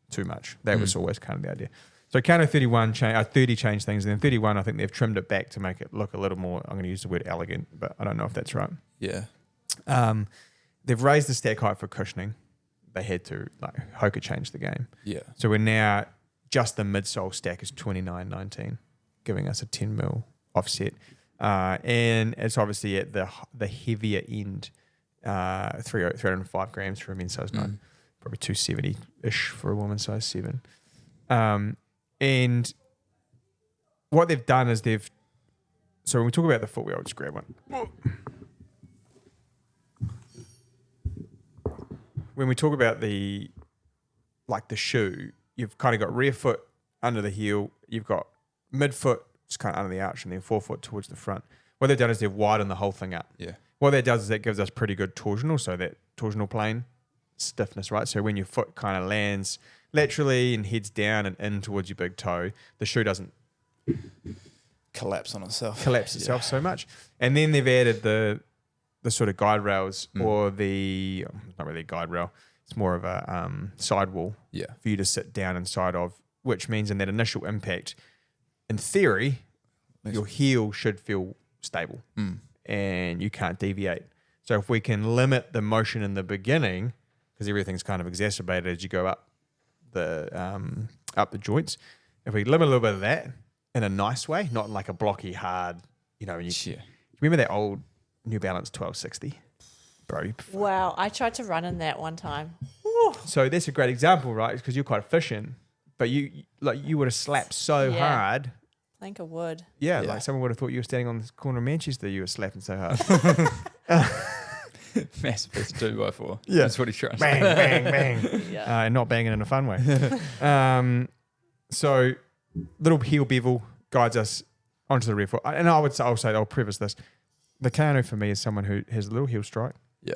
Speaker 1: too much. That was always kind of the idea. So Kayano 30 changed things, and then 31, I think they've trimmed it back to make it look a little more, I'm going to use the word elegant, but I don't know if that's right.
Speaker 2: Yeah.
Speaker 1: They've raised the stack height for cushioning. They had to, like, Hoka changed the game.
Speaker 2: Yeah.
Speaker 1: So we're now, just the midsole stack is 29.19, giving us a 10 mil offset. And it's obviously at the heavier end, 305 grams for a men's size 9, probably 270-ish for a woman's size 7. And what they've done is so when we talk about the footwear, I'll just grab one. When we talk about the shoe, you've kind of got rear foot under the heel, you've got midfoot just kind of under the arch, and then forefoot towards the front. What they've done is they've widened the whole thing up.
Speaker 2: Yeah.
Speaker 1: What that does is that gives us pretty good torsional, so that torsional plane stiffness, right? So when your foot kind of lands laterally and heads down and in towards your big toe, the shoe doesn't
Speaker 2: Collapse on itself.
Speaker 1: collapse itself so much. And then they've added the sort of guide rails or not really a guide rail, it's more of a sidewall for you to sit down inside of, which means in that initial impact, in theory, your heel should feel stable and you can't deviate. So if we can limit the motion in the beginning, because everything's kind of exacerbated as you go up the joints, if we limit a little bit of that in a nice way, not in like a blocky, hard, remember that old New Balance 1260? Bro.
Speaker 3: Wow, I tried to run in that one time. Ooh,
Speaker 1: So that's a great example, right? Because you're quite efficient, but you would have slapped so
Speaker 3: Yeah.
Speaker 1: hard.
Speaker 3: Plank of wood.
Speaker 1: Yeah,
Speaker 2: Yeah.
Speaker 1: like someone would have thought you were standing on the corner of Manchester. You were slapping so hard.
Speaker 2: Massive piece of 2x4.
Speaker 1: Yeah.
Speaker 2: That's what he tries.
Speaker 1: Bang, bang, bang.
Speaker 3: Yeah.
Speaker 1: And not banging in a fun way. So little heel bevel guides us onto the rear foot. And I'll preface this. The Kayano for me is someone who has a little heel strike.
Speaker 2: Yeah.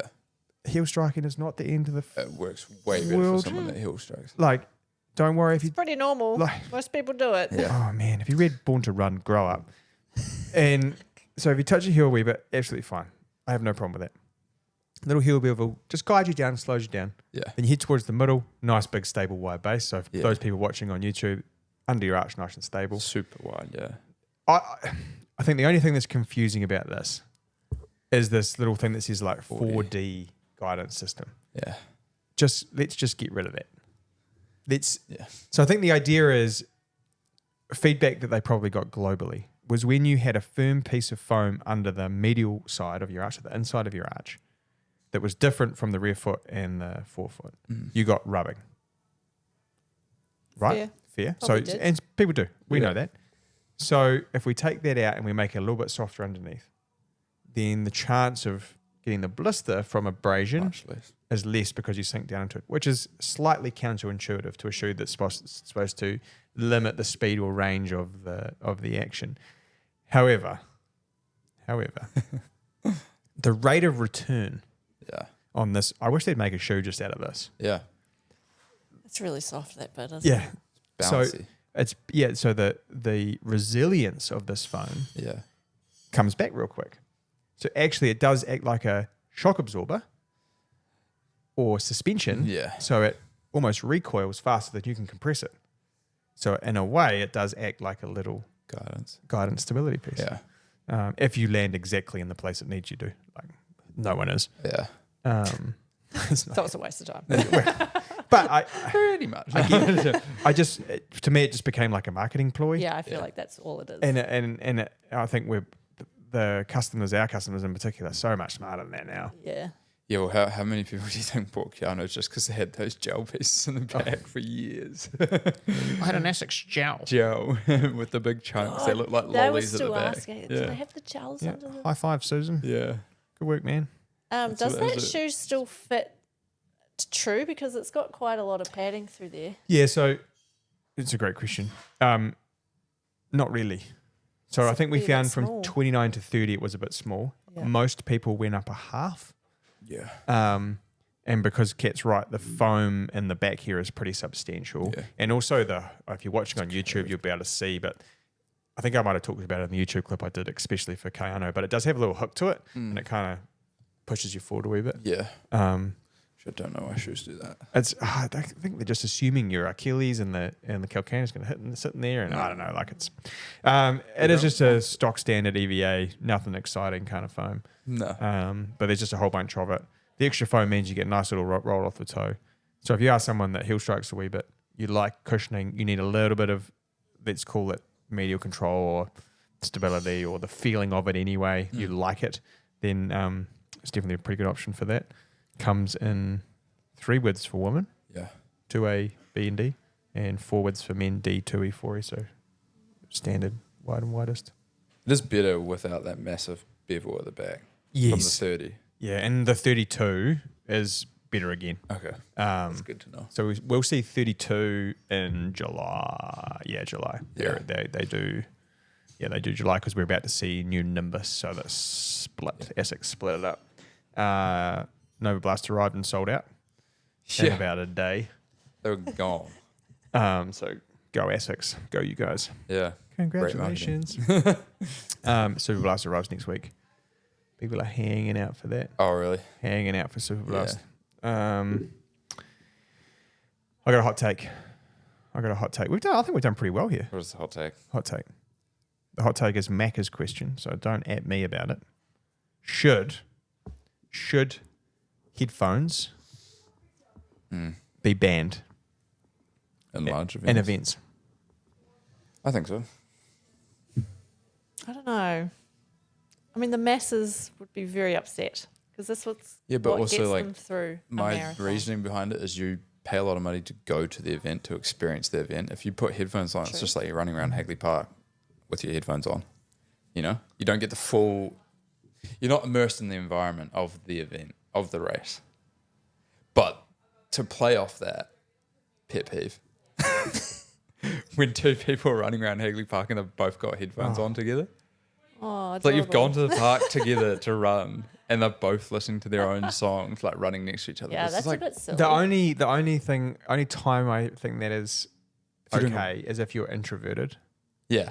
Speaker 1: Heel striking is not the end of the
Speaker 2: It works way better for
Speaker 1: World-
Speaker 2: someone that heel strikes.
Speaker 1: like. Don't worry if you.
Speaker 3: It's pretty normal.
Speaker 1: Like-
Speaker 3: Most people do it.
Speaker 2: Yeah.
Speaker 1: Oh man, if you read Born to Run, grow up. And so if you touch your heel a wee bit, absolutely fine. I have no problem with that. Little heel bevel just guides you down, slows you down.
Speaker 2: Yeah.
Speaker 1: Then you head towards the middle, nice big stable wide base. So for
Speaker 2: Yeah.
Speaker 1: those people watching on YouTube, under your arch, nice and stable.
Speaker 2: Super wide, yeah.
Speaker 1: I think the only thing that's confusing about this is this little thing that says like
Speaker 2: 4D.
Speaker 1: 4D guidance system.
Speaker 2: Yeah.
Speaker 1: Let's just get rid of that.
Speaker 2: Yeah.
Speaker 1: So I think the idea is feedback that they probably got globally was when you had a firm piece of foam under the medial side of your arch, the inside of your arch, that was different from the rear foot and the forefoot. You got rubbing. Right? Fair.
Speaker 3: Probably
Speaker 1: So
Speaker 3: did.
Speaker 1: and people do. We
Speaker 2: Yeah.
Speaker 1: know that. So if we take that out and we make it a little bit softer underneath, then the chance of getting the blister from abrasion
Speaker 2: Much less.
Speaker 1: is less because you sink down into it, which is slightly counterintuitive to a shoe that's supposed to limit the speed or range of the action. However, the rate of return
Speaker 2: Yeah.
Speaker 1: on this, I wish they'd make a shoe just out of this.
Speaker 2: Yeah.
Speaker 3: It's really soft, that bit, isn't
Speaker 1: Yeah.
Speaker 3: it?
Speaker 1: So
Speaker 2: Bouncy.
Speaker 1: So the resilience of this foam
Speaker 2: Yeah.
Speaker 1: comes back real quick. So actually, it does act like a shock absorber or suspension.
Speaker 2: Yeah.
Speaker 1: So it almost recoils faster than you can compress it. So in a way, it does act like a little guidance stability piece.
Speaker 2: Yeah.
Speaker 1: If you land exactly in the place it needs you to, like no one is.
Speaker 2: Yeah.
Speaker 1: It's not-
Speaker 3: So it's a waste of time.
Speaker 1: but
Speaker 2: Pretty much.
Speaker 1: to me, it just became like a marketing ploy.
Speaker 3: Yeah, I feel
Speaker 2: Yeah.
Speaker 3: like that's all it is.
Speaker 1: And I think our customers in particular, are so much smarter than that now.
Speaker 3: yeah.
Speaker 2: Yeah, well, how many people do you think bought Kayano just because they had those gel pieces in the back for years?
Speaker 1: I had an Asics gel.
Speaker 2: Gel with the big chunks. They look like
Speaker 3: They were
Speaker 2: lollies at the
Speaker 3: still
Speaker 2: back.
Speaker 3: asking, do
Speaker 2: Yeah.
Speaker 3: they have the gels
Speaker 1: Yeah.
Speaker 3: under them?
Speaker 1: High five, Susan.
Speaker 2: Yeah.
Speaker 1: Good work, man.
Speaker 3: Does
Speaker 2: what-
Speaker 3: that
Speaker 2: is it-
Speaker 3: shoe still fit true? Because it's got quite a lot of padding through there.
Speaker 1: Yeah, so it's a great question. Not really. So I think we
Speaker 3: It's a bit
Speaker 1: found from
Speaker 3: small.
Speaker 1: 29 to 30, it was a bit small.
Speaker 3: Yeah.
Speaker 1: Most people went up a half.
Speaker 2: Yeah.
Speaker 1: And because Kat's right, the foam in the back here is pretty substantial.
Speaker 2: Yeah.
Speaker 1: And also if you're watching on YouTube, you'll be able to see, but I think I might have talked about it in the YouTube clip I did, especially for Kayano, but it does have a little hook to it and it kind of pushes you forward a wee bit.
Speaker 2: Yeah.
Speaker 1: Um,
Speaker 2: I don't know why shoes do that.
Speaker 1: I think they're just assuming your Achilles and the calcaneus is going to hit and sit in there, and I don't know. Like it is just a stock standard EVA, nothing exciting kind of foam.
Speaker 2: No.
Speaker 1: But there's just a whole bunch of it. The extra foam means you get a nice little roll off the toe. So if you are someone that heel strikes a wee bit, you like cushioning, you need a little bit of, let's call it medial control or stability or the feeling of it anyway. You like it, then it's definitely a pretty good option for that. Comes in 3 widths for women,
Speaker 2: Yeah.
Speaker 1: 2A, B and D, and 4 widths for men, D, 2E, 4E, so standard, wide and widest.
Speaker 2: It is better without that massive bevel at the back.
Speaker 1: Yes.
Speaker 2: From the 30.
Speaker 1: Yeah, and the 32 is better again.
Speaker 2: Okay. That's good to know.
Speaker 1: So we'll see 32 in July. Yeah, July.
Speaker 2: Yeah.
Speaker 1: They do July because we're about to see new Nimbus. So that's split. Asics split it up. Nova Blast arrived and sold out in
Speaker 2: Yeah.
Speaker 1: about a day.
Speaker 2: They were gone.
Speaker 1: So go Asics. Go you guys.
Speaker 2: Yeah.
Speaker 1: Congratulations. Super Blast arrives next week. People are hanging out for that.
Speaker 2: Oh, really?
Speaker 1: Hanging out for Super Blast. I got a hot take. I think we've done pretty well here.
Speaker 2: What is the hot take?
Speaker 1: Hot take. The hot take is Macca's question, so don't at me about it. Should headphones be banned
Speaker 2: In large events?
Speaker 1: in events?
Speaker 2: I think so.
Speaker 3: I don't know. I mean, the masses would be very upset because that's
Speaker 2: Yeah, but
Speaker 3: what
Speaker 2: also,
Speaker 3: gets
Speaker 2: like,
Speaker 3: them through a
Speaker 2: My
Speaker 3: marathon.
Speaker 2: reasoning behind it is you pay a lot of money to go to the event, to experience the event. If you put headphones on, it's
Speaker 3: True.
Speaker 2: just like you're running around Hagley Park with your headphones on. You know, you don't get the full. You're not immersed in the environment of the event, of the race. But to play off that, pet peeve. When two people are running around Hagley Park and they've both got headphones on together.
Speaker 3: Oh,
Speaker 2: It's like you've gone
Speaker 3: adorable.
Speaker 2: to the park together to run and they're both listening to their own songs, like running next to each other.
Speaker 3: Yeah,
Speaker 2: This is
Speaker 3: that's
Speaker 2: like,
Speaker 3: a bit silly.
Speaker 1: The only time I think that is
Speaker 2: If you're
Speaker 1: okay is if you're introverted
Speaker 2: yeah,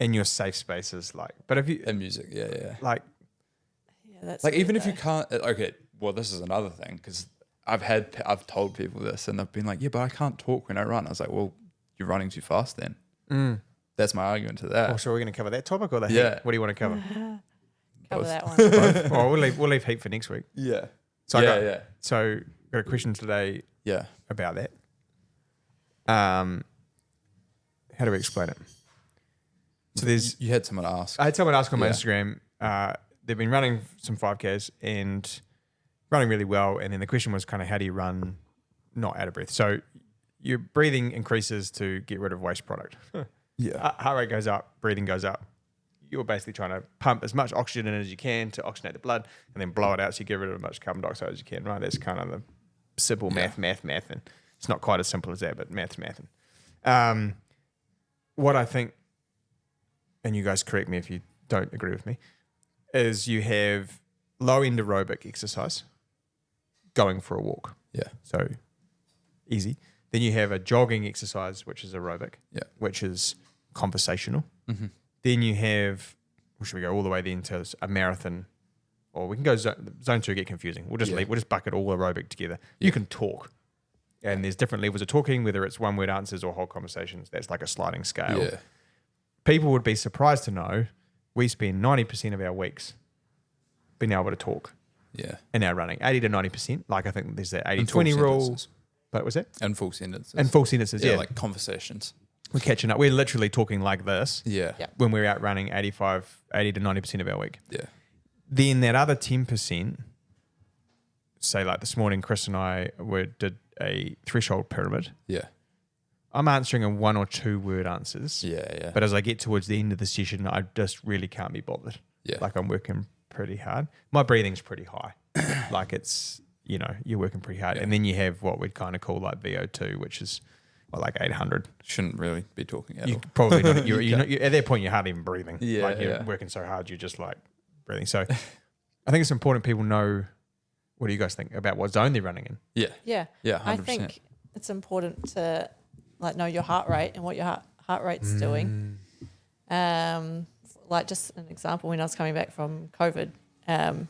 Speaker 1: in your safe spaces. Like, but if you
Speaker 2: and music, yeah.
Speaker 1: like,
Speaker 3: Yeah, that's
Speaker 2: Like
Speaker 3: weird
Speaker 2: even if you
Speaker 3: though.
Speaker 2: can't, okay, well, this is another thing because I've told people this and they've been like, yeah, but I can't talk when I run. I was like, well, you're running too fast then. That's my argument to that.
Speaker 1: oh, so we're going to cover that topic or the heat?
Speaker 2: Yeah.
Speaker 1: What do you want to cover?
Speaker 3: Cover
Speaker 2: both.
Speaker 3: that one.
Speaker 1: Both? Oh, we'll leave heat for next week.
Speaker 2: Yeah.
Speaker 1: So
Speaker 2: yeah.
Speaker 1: So got a question today
Speaker 2: Yeah.
Speaker 1: about that. How do we explain it? So there's
Speaker 2: You had someone ask.
Speaker 1: I had someone ask on my
Speaker 2: Yeah.
Speaker 1: Instagram. They've been running some 5Ks and running really well. And then the question was kind of how do you run not out of breath? So your breathing increases to get rid of waste product.
Speaker 2: Yeah.
Speaker 1: Heart rate goes up, breathing goes up. You're basically trying to pump as much oxygen in as you can to oxygenate the blood and then blow it out so you get rid of as much carbon dioxide as you can, right? That's kind of the simple math. And it's not quite as simple as that, but math. And what I think, and you guys correct me if you don't agree with me, is you have low end aerobic exercise, going for a walk.
Speaker 2: Yeah.
Speaker 1: So easy. Then you have a jogging exercise, which is aerobic,
Speaker 2: Yeah.
Speaker 1: which is conversational.
Speaker 2: Mm-hmm.
Speaker 1: Then you have, well, should we go all the way then to a marathon? Or we can go zone two, get confusing. We'll just
Speaker 2: Yeah.
Speaker 1: leave, we'll just bucket all aerobic together.
Speaker 2: Yeah.
Speaker 1: You can talk. And there's different levels of talking, whether it's one word answers or whole conversations. That's like a sliding scale.
Speaker 2: Yeah.
Speaker 1: People would be surprised to know we spend 90% of our weeks being able to talk
Speaker 2: Yeah.
Speaker 1: in our running. 80 to 90%. Like I think there's that
Speaker 2: In full
Speaker 1: 80-20 rule.
Speaker 2: sentences.
Speaker 1: But was it?
Speaker 2: And full sentences.
Speaker 1: And full sentences, yeah.
Speaker 2: like conversations.
Speaker 1: We're catching up. We're literally talking like this
Speaker 2: Yeah.
Speaker 3: Yeah.
Speaker 1: when we're out running 80 to 90% of our week.
Speaker 2: Yeah.
Speaker 1: Then that other 10%, say like this morning, Chris and I did a threshold pyramid.
Speaker 2: Yeah.
Speaker 1: I'm answering in 1 or 2 word answers.
Speaker 2: Yeah.
Speaker 1: But as I get towards the end of the session, I just really can't be bothered.
Speaker 2: Yeah.
Speaker 1: Like I'm working pretty hard. My breathing's pretty high. Like it's, you're working pretty hard.
Speaker 2: Yeah.
Speaker 1: And then you have what we'd kind of call like VO2, which is like 800.
Speaker 2: Shouldn't really be talking at
Speaker 1: You
Speaker 2: all.
Speaker 1: probably not. You're at that point, you're hardly even breathing.
Speaker 2: Yeah,
Speaker 1: Like you're
Speaker 2: yeah.
Speaker 1: working so hard, you're just like breathing. So I think it's important people know, what do you guys think about what zone they're running in?
Speaker 2: Yeah.
Speaker 3: Yeah.
Speaker 2: Yeah. 100%.
Speaker 3: I think it's important to like know your heart rate and what your heart rate's doing. Like just an example, when I was coming back from COVID, and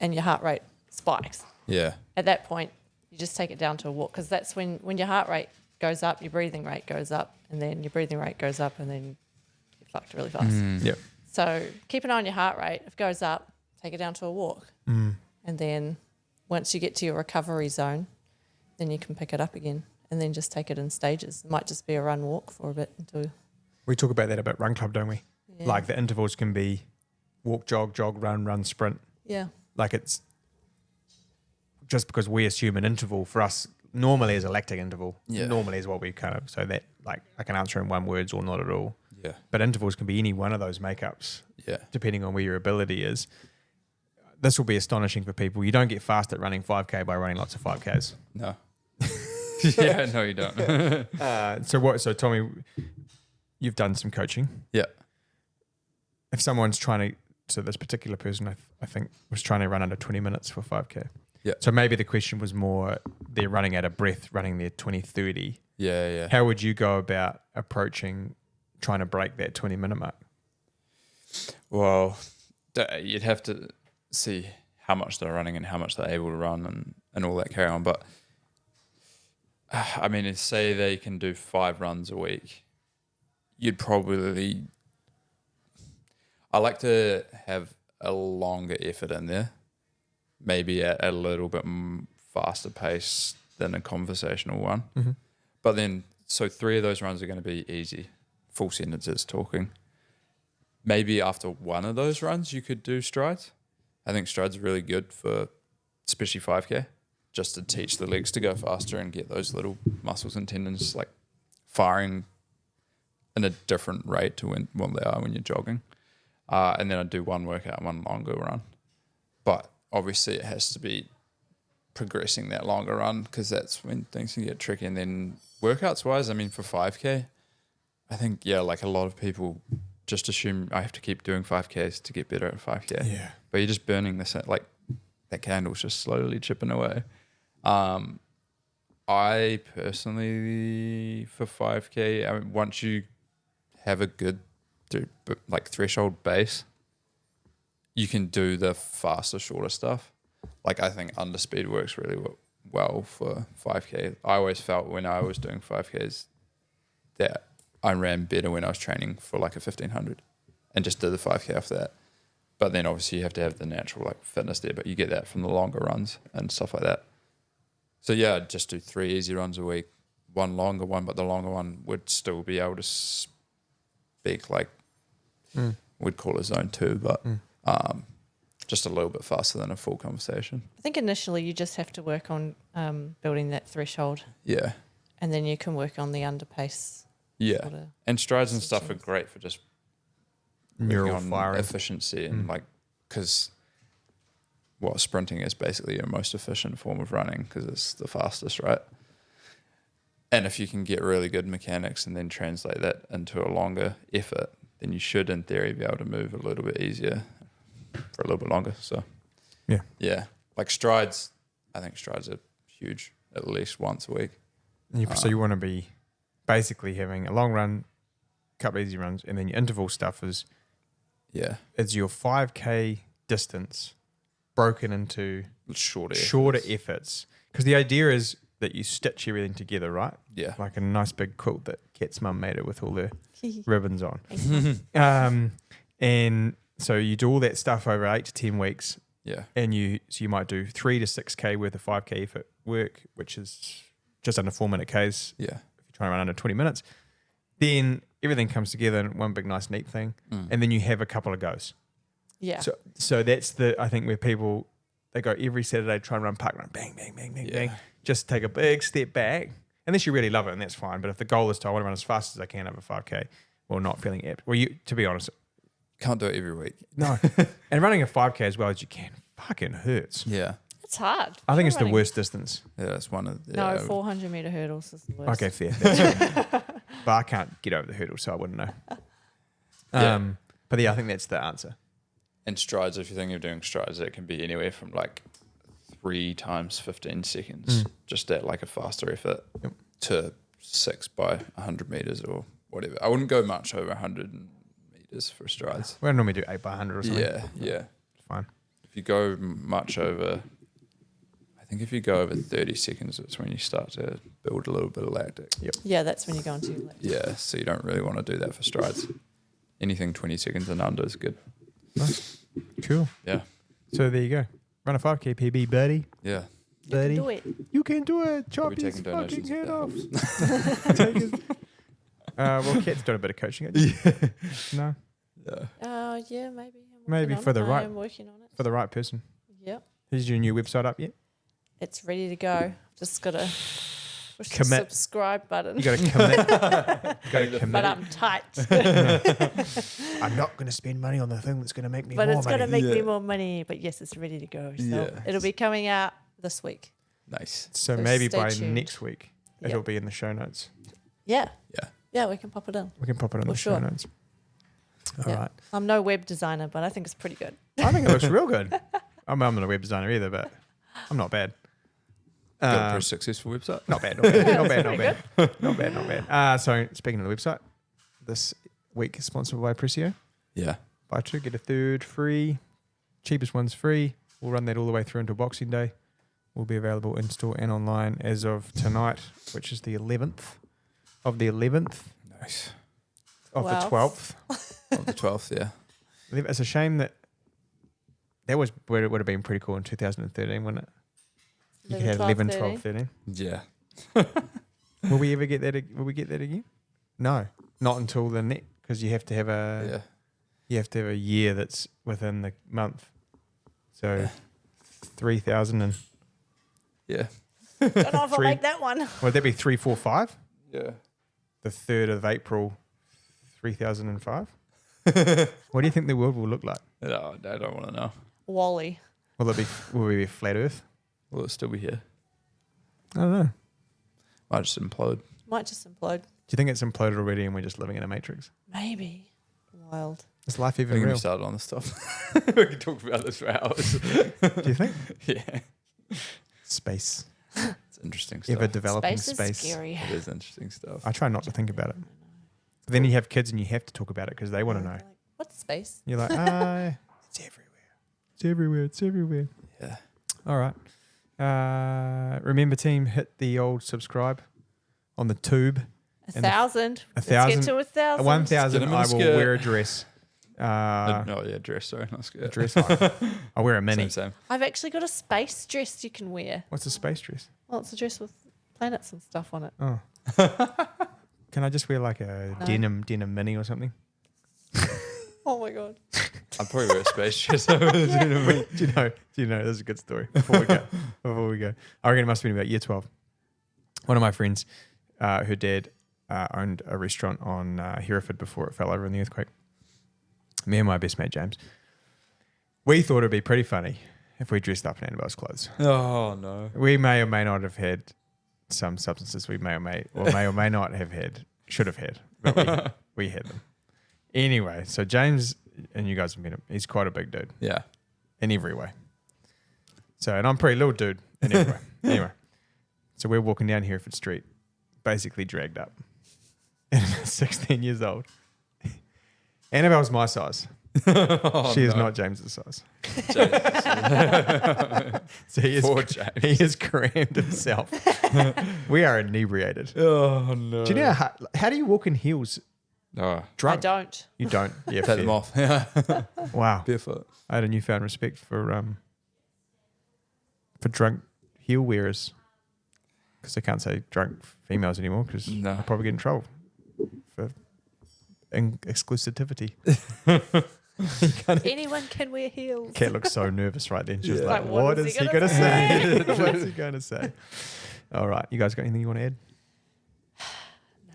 Speaker 3: your heart rate spikes.
Speaker 2: Yeah.
Speaker 3: At that point, you just take it down to a walk because that's when your heart rate goes up, your breathing rate goes up, and then your breathing rate goes up, and then you're fucked really fast.
Speaker 1: Yeah.
Speaker 3: So keep an eye on your heart rate. If it goes up, take it down to a walk. And then once you get to your recovery zone, then you can pick it up again and then just take it in stages. It might just be a run walk for a bit until.
Speaker 1: We talk about that about Run Club, don't we?
Speaker 3: Yeah.
Speaker 1: Like the intervals can be walk, jog, run, sprint.
Speaker 3: Yeah.
Speaker 1: Like it's just because we assume an interval for us normally is a lactic interval.
Speaker 2: Yeah.
Speaker 1: Normally is what we kind of, so that like I can answer in 1 words or not at all.
Speaker 2: Yeah.
Speaker 1: But intervals can be any one of those makeups
Speaker 2: Yeah.
Speaker 1: depending on where your ability is. This will be astonishing for people. You don't get fast at running 5K by running lots of 5Ks.
Speaker 2: No. Yeah. No, you don't.
Speaker 1: So Tommy, you've done some coaching.
Speaker 2: Yeah.
Speaker 1: If someone's trying to, so this particular person I think was trying to run under 20 minutes for 5K.
Speaker 2: Yeah.
Speaker 1: So maybe the question was more, they're running out of breath, running their 20-30.
Speaker 2: Yeah.
Speaker 1: How would you go about approaching trying to break that 20-minute mark?
Speaker 2: Well, you'd have to see how much they're running and how much they're able to run and all that carry on. But I mean, say they can do 5 runs a week, you'd probably. I like to have a longer effort in there, maybe at a little bit faster pace than a conversational one.
Speaker 1: Mm-hmm.
Speaker 2: But then, so 3 of those runs are going to be easy, full sentences talking. Maybe after 1 of those runs, you could do strides. I think strides are really good for, especially 5K, just to teach the legs to go faster and get those little muscles and tendons like firing in a different rate to what they are when you're jogging. And then I do one workout, one longer run. But obviously it has to be progressing that longer run because that's when things can get tricky. And then workouts wise, I mean, for 5K, I think, like a lot of people just assume I have to keep doing 5Ks to get better at 5K.
Speaker 1: Yeah.
Speaker 2: But you're just burning this, like that candle's just slowly chipping away. I personally, for 5K, I mean, once you have a good like threshold base, you can do the faster, shorter stuff. Like I think underspeed works really well for 5K. I always felt when I was doing 5Ks that I ran better when I was training for like a 1500 and just did the 5K off that. But then obviously you have to have the natural like fitness there, but you get that from the longer runs and stuff like that. So yeah, I'd just do 3 easy runs a week, one longer one, but the longer one would still be able to speak like we'd call it zone 2, but just a little bit faster than a full conversation.
Speaker 3: I think initially you just have to work on building that threshold.
Speaker 2: Yeah.
Speaker 3: And then you can work on the underpace.
Speaker 2: Yeah.
Speaker 3: Sort of
Speaker 2: and strides and stuff are
Speaker 3: sections.
Speaker 2: great for just
Speaker 1: Neural
Speaker 2: working on
Speaker 1: firing.
Speaker 2: efficiency and like, because sprinting is basically your most efficient form of running because it's the fastest, right? And if you can get really good mechanics and then translate that into a longer effort, then you should, in theory, be able to move a little bit easier for a little bit longer. So, yeah, like strides. I think strides are huge, at least once a week.
Speaker 1: So you want to be basically having a long run, couple easy runs, and then your interval stuff is your 5K distance broken into shorter efforts. Because the idea is that you stitch everything together, right?
Speaker 2: Yeah.
Speaker 1: Like a nice big quilt that Kat's mum made it with all the ribbons on.
Speaker 3: Thanks.
Speaker 1: And so you do all that stuff over 8 to 10 weeks.
Speaker 2: Yeah.
Speaker 1: And you might do 3 to 6K worth of 5K effort work, which is just under 4-minute Ks.
Speaker 2: Yeah.
Speaker 1: If you're trying to run under 20 minutes. Then everything comes together in one big nice neat thing. And then you have a couple of goes.
Speaker 3: Yeah.
Speaker 1: So that's I think where people, they go every Saturday, try and run park run, bang, bang, bang, bang, bang. Just take a big step back. Unless you really love it, and that's fine. But if the goal is to, I want to run as fast as I can over 5K, or not feeling apt. Well, to be honest,
Speaker 2: Can't do it every week.
Speaker 1: no. And running a 5K as well as you can fucking hurts.
Speaker 2: Yeah.
Speaker 3: It's hard.
Speaker 1: I think
Speaker 3: You're
Speaker 1: it's the
Speaker 3: running-
Speaker 1: worst distance.
Speaker 2: Yeah, it's one of the...
Speaker 3: No, 400 metre hurdles is the worst.
Speaker 1: Okay, fair. That's fair. But I can't get over the hurdle, so I wouldn't know. But yeah, I think that's the answer.
Speaker 2: And strides, if you think of doing strides, it can be anywhere from like 3 times 15 seconds, just at like a faster effort, to 6 by 100 meters or whatever. I wouldn't go much over 100 meters for strides.
Speaker 1: We normally do 8 by 100 or something.
Speaker 2: Yeah.
Speaker 1: It's fine.
Speaker 2: If you go much over, I think if you go over 30 seconds, it's when you start to build a little bit of lactic.
Speaker 1: Yep.
Speaker 3: Yeah, that's when you go into like,
Speaker 2: Yeah, so you don't really want to do that for strides. Anything 20 seconds and under is good.
Speaker 1: Nice. Cool.
Speaker 2: Yeah.
Speaker 1: So there you go. Run a 5K PB, buddy.
Speaker 2: Yeah.
Speaker 3: you can do it.
Speaker 1: You can do it. Chop
Speaker 2: We'll be
Speaker 1: his
Speaker 2: taking
Speaker 1: fucking
Speaker 2: donations
Speaker 1: head off.
Speaker 2: if that
Speaker 1: Take his- well, Kat's doing a bit of coaching. No,
Speaker 3: Yeah, maybe.
Speaker 1: Maybe for the right-
Speaker 3: I'm working on it.
Speaker 1: for the right person.
Speaker 3: Yep.
Speaker 1: Is your new website up yet?
Speaker 3: It's ready to go. Just got to push the
Speaker 1: Commit.
Speaker 3: subscribe button.
Speaker 1: You got to commit. You got to commit.
Speaker 3: But I'm tight.
Speaker 1: I'm not going to spend money on the thing that's going to make me
Speaker 3: But
Speaker 1: more
Speaker 3: it's
Speaker 1: money.
Speaker 3: going to make me more money. But yes, it's ready to go. So
Speaker 2: Yeah.
Speaker 3: it'll be coming out this week.
Speaker 2: Nice.
Speaker 1: So
Speaker 3: So
Speaker 1: maybe
Speaker 3: stay
Speaker 1: by
Speaker 3: tuned.
Speaker 1: next week,
Speaker 3: Yep.
Speaker 1: it'll be in the show notes.
Speaker 3: Yeah.
Speaker 2: Yeah.
Speaker 3: Yeah, we can pop it in.
Speaker 1: We can pop it in
Speaker 3: For
Speaker 1: the show
Speaker 3: sure.
Speaker 1: notes. All
Speaker 3: Yeah.
Speaker 1: right.
Speaker 3: I'm no web designer, but I think it's pretty good.
Speaker 1: I think it looks real good. I'm not a web designer either, but I'm not bad.
Speaker 2: Got a pretty successful website.
Speaker 1: Not bad, not bad, not bad, not bad. Not bad, not bad. So speaking of the website, this week is sponsored by Precio.
Speaker 2: Yeah.
Speaker 1: Buy 2, get a 3rd free. Cheapest one's free. We'll run that all the way through until Boxing Day. Will be available in store and online as of tonight, which is the 11th of the 11th
Speaker 2: Nice.
Speaker 1: of the 12th.
Speaker 2: Of the 12th, yeah.
Speaker 1: It's a shame that was where it would have been pretty cool in 2013, wouldn't it? You could have 11, 12, 13.
Speaker 2: Yeah.
Speaker 1: Will we ever get that? Will we get that again? No, not until the net, because you have to have
Speaker 2: Yeah.
Speaker 1: a year that's within the month. So
Speaker 2: Yeah.
Speaker 1: 3,000 and
Speaker 2: Yeah.
Speaker 3: Don't know if I'll
Speaker 1: Three.
Speaker 3: make that one.
Speaker 1: Would that be 3, 4, 5?
Speaker 2: Yeah.
Speaker 1: The 3rd of April, 3005. What do you think the world will look like?
Speaker 2: No, I don't want to know.
Speaker 3: Wally.
Speaker 1: Will we be flat Earth?
Speaker 2: Will it still be here?
Speaker 1: I don't know. Do
Speaker 2: Might just implode.
Speaker 3: Might just implode.
Speaker 1: you think it's imploded already and we're just living in a matrix?
Speaker 3: Maybe. Wild.
Speaker 1: Is life
Speaker 2: I
Speaker 1: even
Speaker 2: think we
Speaker 1: real?
Speaker 2: started on this stuff. We could talk about this for hours.
Speaker 1: Do you think?
Speaker 2: Yeah.
Speaker 1: Space.
Speaker 2: It's interesting stuff.
Speaker 1: Ever developing
Speaker 3: Space
Speaker 1: space.
Speaker 3: is scary.
Speaker 2: It is interesting stuff.
Speaker 1: I try not to think about it. But then you have kids and you have to talk about it because they want to know.
Speaker 3: Like, what's space?
Speaker 1: You're like, it's everywhere. It's everywhere. It's everywhere.
Speaker 2: Yeah.
Speaker 1: All right. Remember, team, hit the old subscribe on the tube.
Speaker 3: 1,000. Let's
Speaker 1: 1,000.
Speaker 3: get to 1,000.
Speaker 1: 1,000,
Speaker 2: Get 'em in
Speaker 1: I
Speaker 2: a
Speaker 1: will
Speaker 2: skirt.
Speaker 1: wear a dress.
Speaker 2: No, yeah, dress, sorry. Not
Speaker 1: A
Speaker 2: skirt.
Speaker 1: dress. I'll wear a mini.
Speaker 2: Same.
Speaker 3: I've actually got a space dress you can wear.
Speaker 1: What's a space dress?
Speaker 3: Well, it's a dress with planets and stuff on it.
Speaker 1: Oh. Can I just wear like a
Speaker 3: No.
Speaker 1: denim mini or something?
Speaker 3: Oh my god.
Speaker 2: I'd probably wear a space dress over the gym.
Speaker 1: Do you know, this is a good story before we go. I reckon it must have been about year 12. One of my friends, her dad owned a restaurant on Hereford before it fell over in the earthquake. Me and my best mate, James, we thought it'd be pretty funny if we dressed up in Annabelle's clothes.
Speaker 2: Oh, no.
Speaker 1: We may or may not have had some substances we may or may not have had, should have had, but we had them. Anyway, so James, and you guys have met him, he's quite a big dude
Speaker 2: Yeah.
Speaker 1: in every way. So, and I'm a pretty little dude in every way. Anyway, so we're walking down Hereford Street, basically dragged up. And I'm 16 years old. Annabelle's my size. She is not James's size. So
Speaker 2: Poor James.
Speaker 1: he has crammed himself. We are inebriated.
Speaker 2: Oh, no.
Speaker 1: Do you know how do you walk in heels
Speaker 2: Oh,
Speaker 1: drunk?
Speaker 3: I don't.
Speaker 1: You don't. Yeah,
Speaker 2: take them
Speaker 1: fair.
Speaker 2: off. Yeah.
Speaker 1: Wow.
Speaker 2: Barefoot.
Speaker 1: I had a newfound respect for drunk heel wearers because I can't say drunk females anymore because
Speaker 2: No.
Speaker 1: I'll probably get in trouble for exclusivity.
Speaker 3: Anyone can wear heels.
Speaker 1: Kat looks so nervous right then. She was
Speaker 2: Yeah.
Speaker 1: like,
Speaker 3: Like,
Speaker 1: what is he going to
Speaker 3: say?"
Speaker 1: say? What's he going to say? All right. You guys got anything you want to add?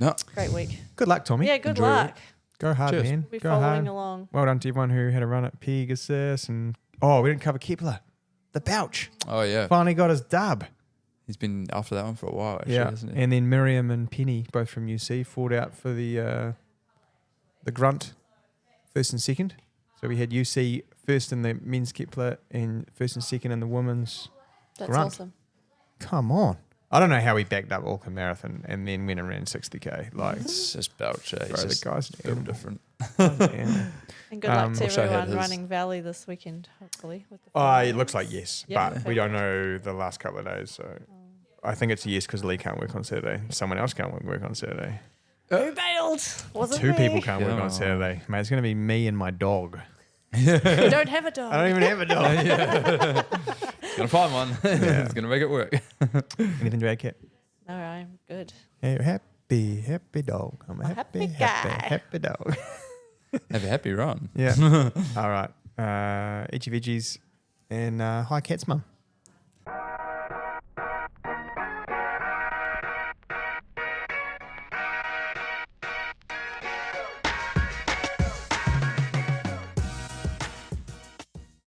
Speaker 2: No.
Speaker 3: Great week.
Speaker 1: Good luck, Tommy.
Speaker 3: Yeah, good
Speaker 2: Enjoy your
Speaker 3: luck.
Speaker 1: Go hard,
Speaker 2: Cheers.
Speaker 1: man.
Speaker 3: We'll be
Speaker 1: Go
Speaker 3: following
Speaker 1: hard.
Speaker 3: along.
Speaker 1: Well done to everyone who had a run at Pegasus. And we didn't cover Kepler. The Pouch.
Speaker 2: Oh, yeah.
Speaker 1: Finally got his dub.
Speaker 2: He's been after that one for a while, actually, hasn't he?
Speaker 1: And then Miriam and Penny, both from UC, fought out for the grunt, first and second. So we had UC first in the men's Kepler and first and second in the women's.
Speaker 3: That's
Speaker 1: Grunt.
Speaker 3: awesome.
Speaker 1: Come on. I don't know how he backed up Auckland Marathon and then went and ran 60K. Like,
Speaker 2: It's just Belcher. He's
Speaker 1: bro, the
Speaker 2: just
Speaker 1: guy's
Speaker 2: built
Speaker 1: animal.
Speaker 2: different.
Speaker 3: And good luck to
Speaker 2: Wish I had
Speaker 3: everyone
Speaker 2: his.
Speaker 3: running Valley this weekend, hopefully. With the
Speaker 1: It
Speaker 3: finals.
Speaker 1: looks like yes,
Speaker 3: Yeah,
Speaker 1: but we don't know the last couple of days. So I think it's a yes because Lee can't work on Saturday. Someone else can't work on Saturday.
Speaker 3: Who bailed? Wasn't
Speaker 1: Two
Speaker 3: me.
Speaker 1: people can't work
Speaker 2: Yeah.
Speaker 1: on Saturday. Mate, it's going to be me and my dog.
Speaker 3: You don't have a dog.
Speaker 1: I don't even have a dog.
Speaker 2: He's going to find one. He's going to make it work.
Speaker 1: Anything to add, Kat?
Speaker 3: No, I'm good.
Speaker 1: Hey, happy dog. I'm a
Speaker 3: happy guy.
Speaker 1: happy dog.
Speaker 2: Have a happy run.
Speaker 1: Yeah. All right. Itchy veggies and hi, Kat's mum.